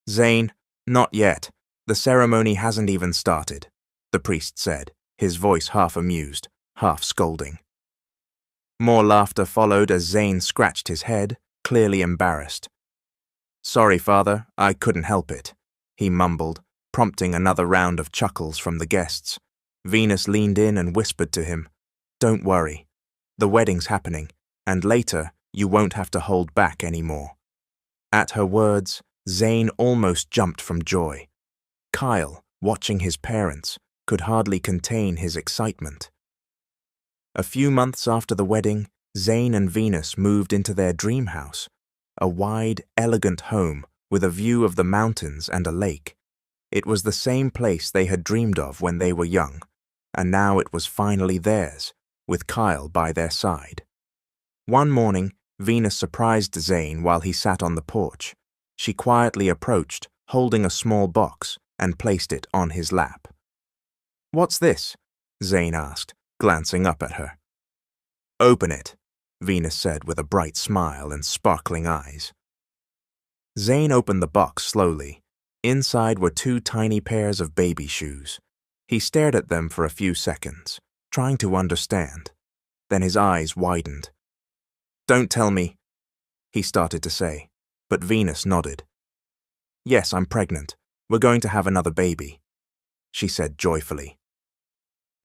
"Zane, not yet. The ceremony hasn't even started," the priest said, his voice half amused, half scolding. More laughter followed as Zane scratched his head, clearly embarrassed. "Sorry, father, I couldn't help it," he mumbled, prompting another round of chuckles from the guests. Venus leaned in and whispered to him, "Don't worry. The wedding's happening, and later you won't have to hold back anymore." At her words, Zane almost jumped from joy. Kyle, watching his parents, could hardly contain his excitement. A few months after the wedding, Zane and Venus moved into their dream house, a wide, elegant home with a view of the mountains and a lake. It was the same place they had dreamed of when they were young, and now it was finally theirs, with Kyle by their side. One morning, Venus surprised Zane while he sat on the porch. She quietly approached, holding a small box, and placed it on his lap. "What's this?" Zane asked, glancing up at her. "Open it," Venus said with a bright smile and sparkling eyes. Zane opened the box slowly. Inside were 2 tiny pairs of baby shoes. He stared at them for a few seconds, trying to understand. Then his eyes widened. "Don't tell me," he started to say, but Venus nodded. "Yes, I'm pregnant. We're going to have another baby," she said joyfully.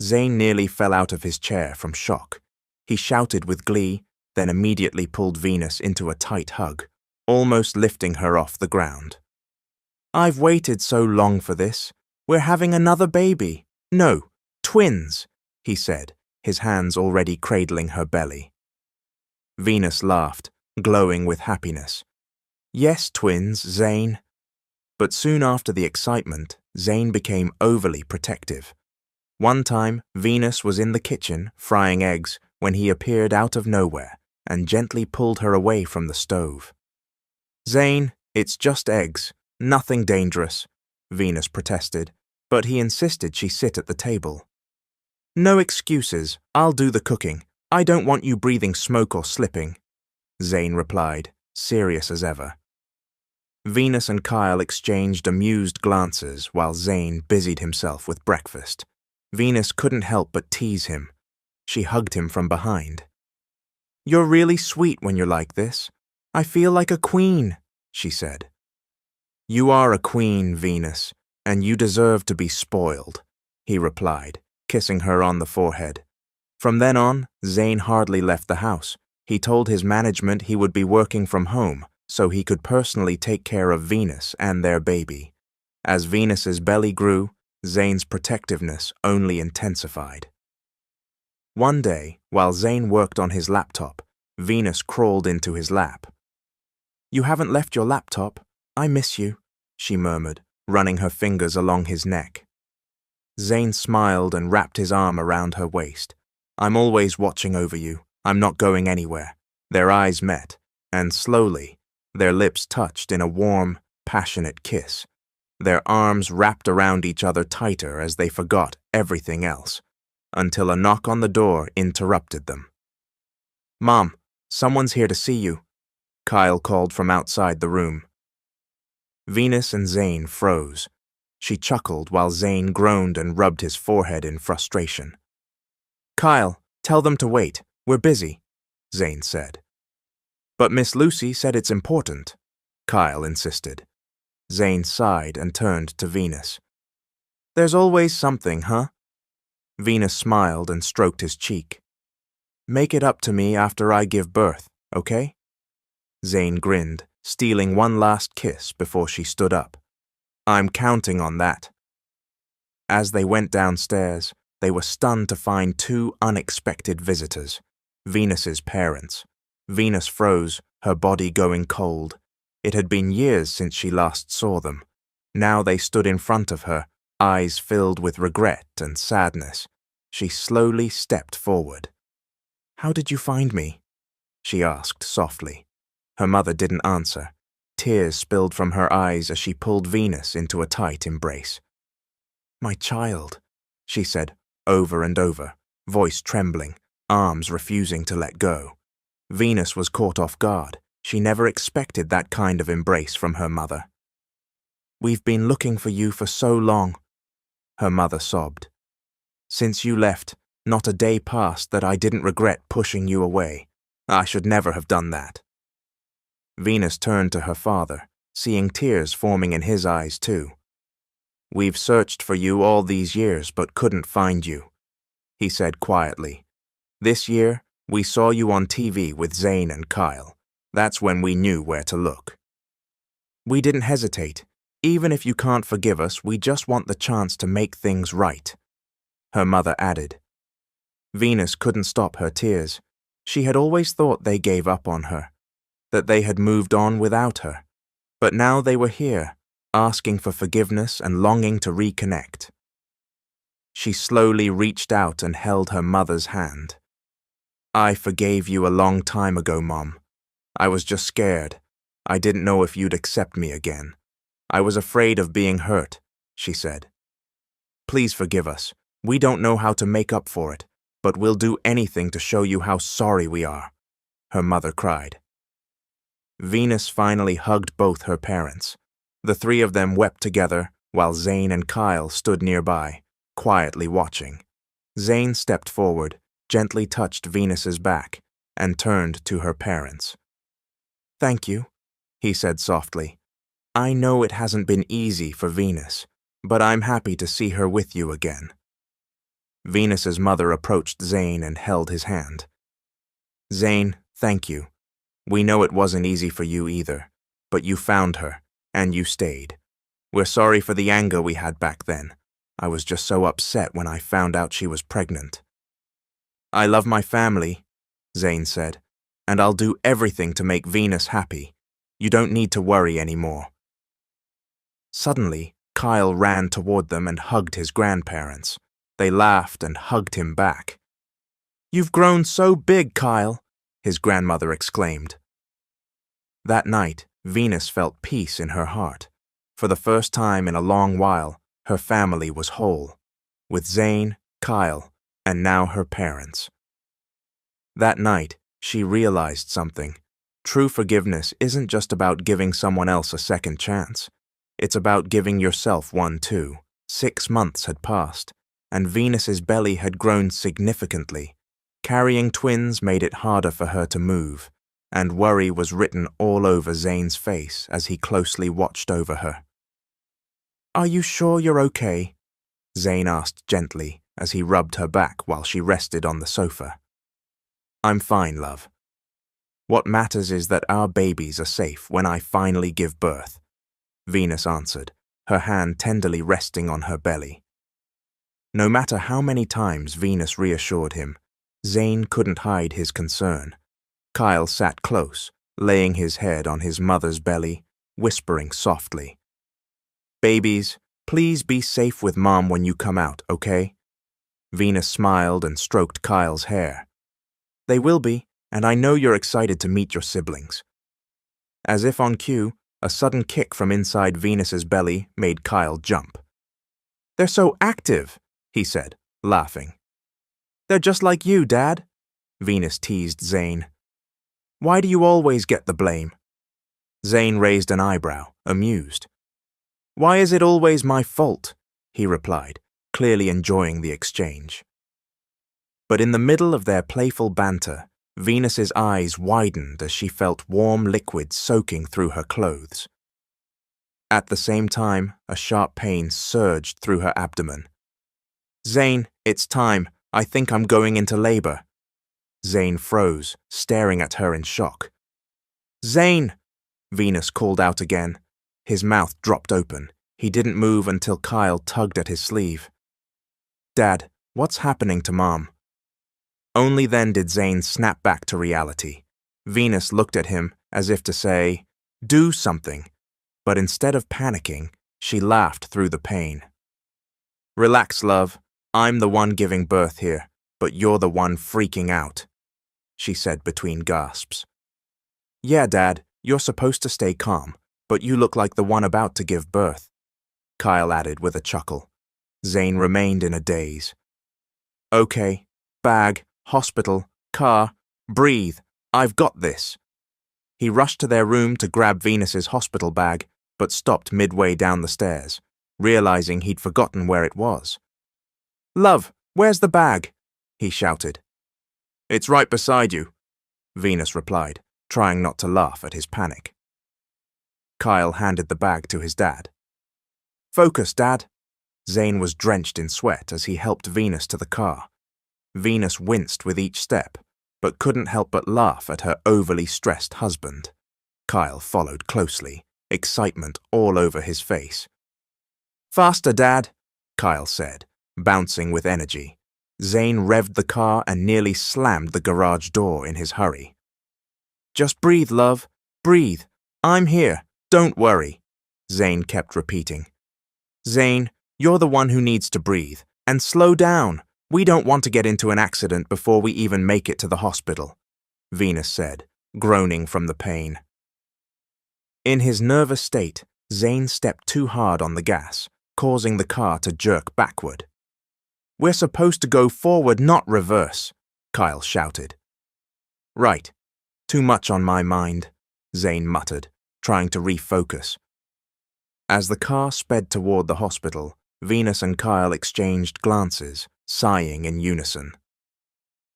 Zane nearly fell out of his chair from shock. He shouted with glee, then immediately pulled Venus into a tight hug, almost lifting her off the ground. "I've waited so long for this. We're having another baby. No, twins," he said, his hands already cradling her belly. Venus laughed, glowing with happiness. "Yes, twins, Zane." But soon after the excitement, Zane became overly protective. One time, Venus was in the kitchen, frying eggs, when he appeared out of nowhere and gently pulled her away from the stove. "Zane, it's just eggs, nothing dangerous," Venus protested, but he insisted she sit at the table. "No excuses, I'll do the cooking. I don't want you breathing smoke or slipping," Zane replied, serious as ever. Venus and Kyle exchanged amused glances while Zane busied himself with breakfast. Venus couldn't help but tease him. She hugged him from behind. "You're really sweet when you're like this. I feel like a queen," she said. "You are a queen, Venus, and you deserve to be spoiled," he replied, kissing her on the forehead. From then on, Zane hardly left the house. He told his management he would be working from home, so he could personally take care of Venus and their baby. As Venus's belly grew, Zane's protectiveness only intensified. One day, while Zane worked on his laptop, Venus crawled into his lap. "You haven't left your laptop. I miss you," she murmured, running her fingers along his neck. Zane smiled and wrapped his arm around her waist. "I'm always watching over you. I'm not going anywhere." Their eyes met, and slowly, their lips touched in a warm, passionate kiss. Their arms wrapped around each other tighter as they forgot everything else, until a knock on the door interrupted them. "Mom, someone's here to see you," Kyle called from outside the room. Venus and Zane froze. She chuckled while Zane groaned and rubbed his forehead in frustration. "Kyle, tell them to wait. We're busy," Zane said. "But Miss Lucy said it's important," Kyle insisted. Zane sighed and turned to Venus. "There's always something, huh?" Venus smiled and stroked his cheek. "Make it up to me after I give birth, okay?" Zane grinned, stealing one last kiss before she stood up. "I'm counting on that." As they went downstairs, they were stunned to find 2 unexpected visitors, Venus's parents. Venus froze, her body going cold. It had been years since she last saw them. Now they stood in front of her, eyes filled with regret and sadness. She slowly stepped forward. "How did you find me?" she asked softly. Her mother didn't answer. Tears spilled from her eyes as she pulled Venus into a tight embrace. "My child," she said over and over, voice trembling, arms refusing to let go. Venus was caught off guard. She never expected that kind of embrace from her mother. "We've been looking for you for so long," her mother sobbed. "Since you left, not a day passed that I didn't regret pushing you away. I should never have done that." Venus turned to her father, seeing tears forming in his eyes too. "We've searched for you all these years but couldn't find you," he said quietly. "This year, we saw you on TV with Zane and Kyle. That's when we knew where to look." "We didn't hesitate. Even if you can't forgive us, we just want the chance to make things right," her mother added. Venus couldn't stop her tears. She had always thought they gave up on her, that they had moved on without her. But now they were here, asking for forgiveness and longing to reconnect. She slowly reached out and held her mother's hand. "I forgave you a long time ago, Mom. I was just scared. I didn't know if you'd accept me again. I was afraid of being hurt," she said. "Please forgive us. We don't know how to make up for it, but we'll do anything to show you how sorry we are," her mother cried. Venus finally hugged both her parents. The three of them wept together while Zane and Kyle stood nearby, quietly watching. Zane stepped forward, gently touched Venus's back, and turned to her parents. "Thank you," he said softly. "I know it hasn't been easy for Venus, but I'm happy to see her with you again." Venus's mother approached Zane and held his hand. "Zane, thank you. We know it wasn't easy for you either, but you found her, and you stayed. We're sorry for the anger we had back then. I was just so upset when I found out she was pregnant." "I love my family," Zane said, "and I'll do everything to make Venus happy. You don't need to worry anymore." Suddenly, Kyle ran toward them and hugged his grandparents. They laughed and hugged him back. "You've grown so big, Kyle," his grandmother exclaimed. That night, Venus felt peace in her heart. For the first time in a long while, her family was whole, with Zane, Kyle, and now her parents. That night, she realized something. True forgiveness isn't just about giving someone else a second chance. It's about giving yourself one too. 6 months had passed, and Venus's belly had grown significantly. Carrying twins made it harder for her to move, and worry was written all over Zane's face as he closely watched over her. "Are you sure you're okay?" Zane asked gently as he rubbed her back while she rested on the sofa. "I'm fine, love. What matters is that our babies are safe when I finally give birth," Venus answered, her hand tenderly resting on her belly. No matter how many times Venus reassured him, Zane couldn't hide his concern. Kyle sat close, laying his head on his mother's belly, whispering softly. "Babies, please be safe with Mom when you come out, okay?" Venus smiled and stroked Kyle's hair. "They will be, and I know you're excited to meet your siblings." As if on cue, a sudden kick from inside Venus's belly made Kyle jump. "They're so active," he said, laughing. "They're just like you, Dad," Venus teased Zane. "Why do you always get the blame?" Zane raised an eyebrow, amused. "Why is it always my fault?" he replied, clearly enjoying the exchange. But in the middle of their playful banter, Venus's eyes widened as she felt warm liquid soaking through her clothes. At the same time, a sharp pain surged through her abdomen. "Zane, it's time. I think I'm going into labor." Zane froze, staring at her in shock. "Zane!" Venus called out again. His mouth dropped open. He didn't move until Kyle tugged at his sleeve. "Dad, what's happening to Mom?" Only then did Zane snap back to reality. Venus looked at him as if to say, "Do something," but instead of panicking, she laughed through the pain. "Relax, love. I'm the one giving birth here, but you're the one freaking out," she said between gasps. "Yeah, Dad, you're supposed to stay calm, but you look like the one about to give birth," Kyle added with a chuckle. Zane remained in a daze. "Okay, bag, hospital, car, breathe, I've got this." He rushed to their room to grab Venus's hospital bag, but stopped midway down the stairs, realizing he'd forgotten where it was. "Love, where's the bag?" he shouted. "It's right beside you," Venus replied, trying not to laugh at his panic. Kyle handed the bag to his dad. "Focus, Dad." Zane was drenched in sweat as he helped Venus to the car. Venus winced with each step, but couldn't help but laugh at her overly stressed husband. Kyle followed closely, excitement all over his face. "Faster, Dad," Kyle said, bouncing with energy. Zane revved the car and nearly slammed the garage door in his hurry. "Just breathe, love. Breathe. I'm here. Don't worry," Zane kept repeating. "Zane, you're the one who needs to breathe. And slow down. We don't want to get into an accident before we even make it to the hospital," Venus said, groaning from the pain. In his nervous state, Zane stepped too hard on the gas, causing the car to jerk backward. "We're supposed to go forward, not reverse," Kyle shouted. "Right. Too much on my mind," Zane muttered, trying to refocus. As the car sped toward the hospital, Venus and Kyle exchanged glances, sighing in unison.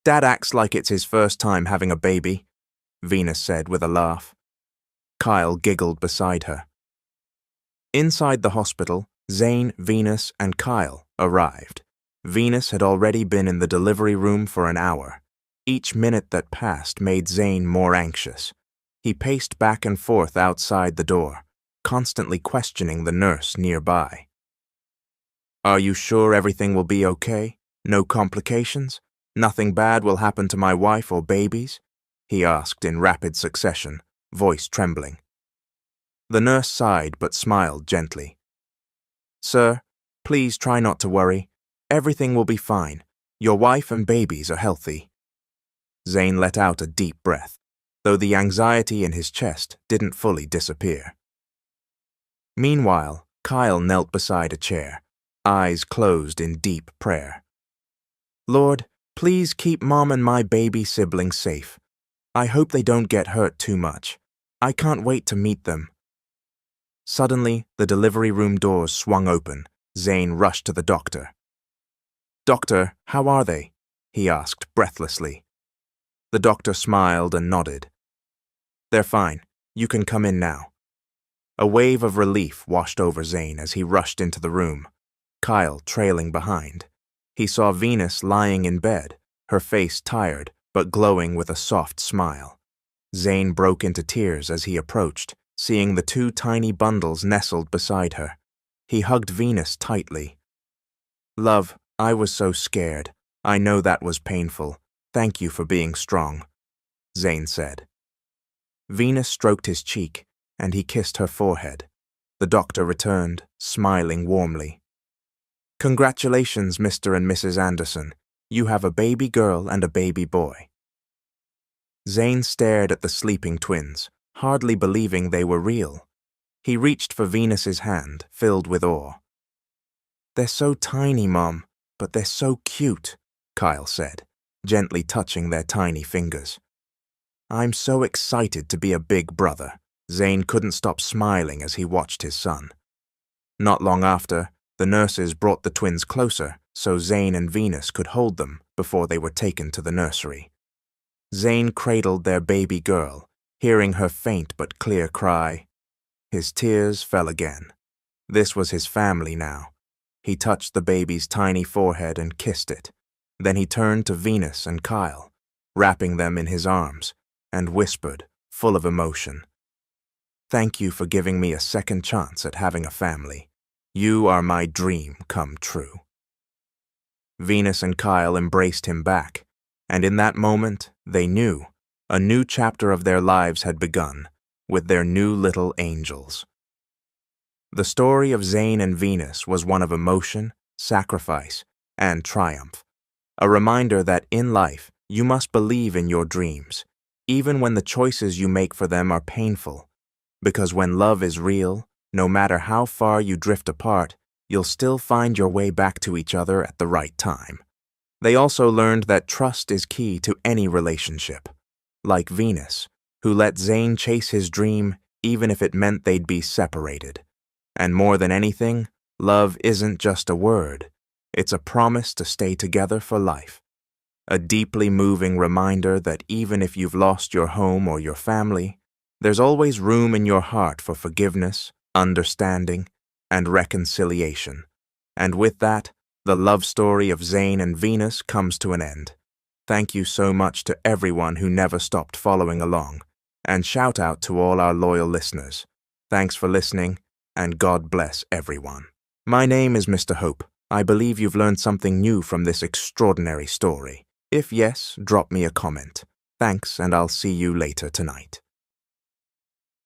"Dad acts like it's his first time having a baby," Venus said with a laugh. Kyle giggled beside her. Inside the hospital, Zane, Venus, and Kyle arrived. Venus had already been in the delivery room for an hour. Each minute that passed made Zane more anxious. He paced back and forth outside the door, constantly questioning the nurse nearby. "Are you sure everything will be okay? No complications? Nothing bad will happen to my wife or babies?" he asked in rapid succession, voice trembling. The nurse sighed but smiled gently. "Sir, please try not to worry. Everything will be fine. Your wife and babies are healthy." Zane let out a deep breath, though the anxiety in his chest didn't fully disappear. Meanwhile, Kyle knelt beside a chair, eyes closed in deep prayer. "Lord, please keep Mom and my baby siblings safe. I hope they don't get hurt too much. I can't wait to meet them." Suddenly, the delivery room doors swung open. Zane rushed to the doctor. "Doctor, how are they?" he asked breathlessly. The doctor smiled and nodded. "They're fine. You can come in now." A wave of relief washed over Zane as he rushed into the room, Kyle trailing behind. He saw Venus lying in bed, her face tired but glowing with a soft smile. Zane broke into tears as he approached, seeing the two tiny bundles nestled beside her. He hugged Venus tightly. "Love, I was so scared. I know that was painful. Thank you for being strong," Zane said. Venus stroked his cheek, and he kissed her forehead. The doctor returned, smiling warmly. "Congratulations, Mr. and Mrs. Anderson. You have a baby girl and a baby boy." Zane stared at the sleeping twins, hardly believing they were real. He reached for Venus's hand, filled with awe. "They're so tiny, Mom, but they're so cute," Kyle said, gently touching their tiny fingers. "I'm so excited to be a big brother." Zane couldn't stop smiling as he watched his son. Not long after, the nurses brought the twins closer so Zane and Venus could hold them before they were taken to the nursery. Zane cradled their baby girl, hearing her faint but clear cry. His tears fell again. This was his family now. He touched the baby's tiny forehead and kissed it. Then he turned to Venus and Kyle, wrapping them in his arms, and whispered, full of emotion, "Thank you for giving me a second chance at having a family. You are my dream come true." Venus and Kyle embraced him back, and in that moment, they knew a new chapter of their lives had begun with their new little angels. The story of Zane and Venus was one of emotion, sacrifice, and triumph, a reminder that in life you must believe in your dreams, even when the choices you make for them are painful, because when love is real, no matter how far you drift apart, you'll still find your way back to each other at the right time. They also learned that trust is key to any relationship, like Venus, who let Zane chase his dream even if it meant they'd be separated. And more than anything, love isn't just a word. It's a promise to stay together for life. a deeply moving reminder that even if you've lost your home or your family, there's always room in your heart for forgiveness, understanding, and reconciliation. And with that, the love story of Zane and Venus comes to an end. Thank you so much to everyone who never stopped following along, and shout out to all our loyal listeners. Thanks for listening, and God bless everyone. My name is Mr. Hope. I believe you've learned something new from this extraordinary story. If yes, drop me a comment. Thanks, and I'll see you later tonight.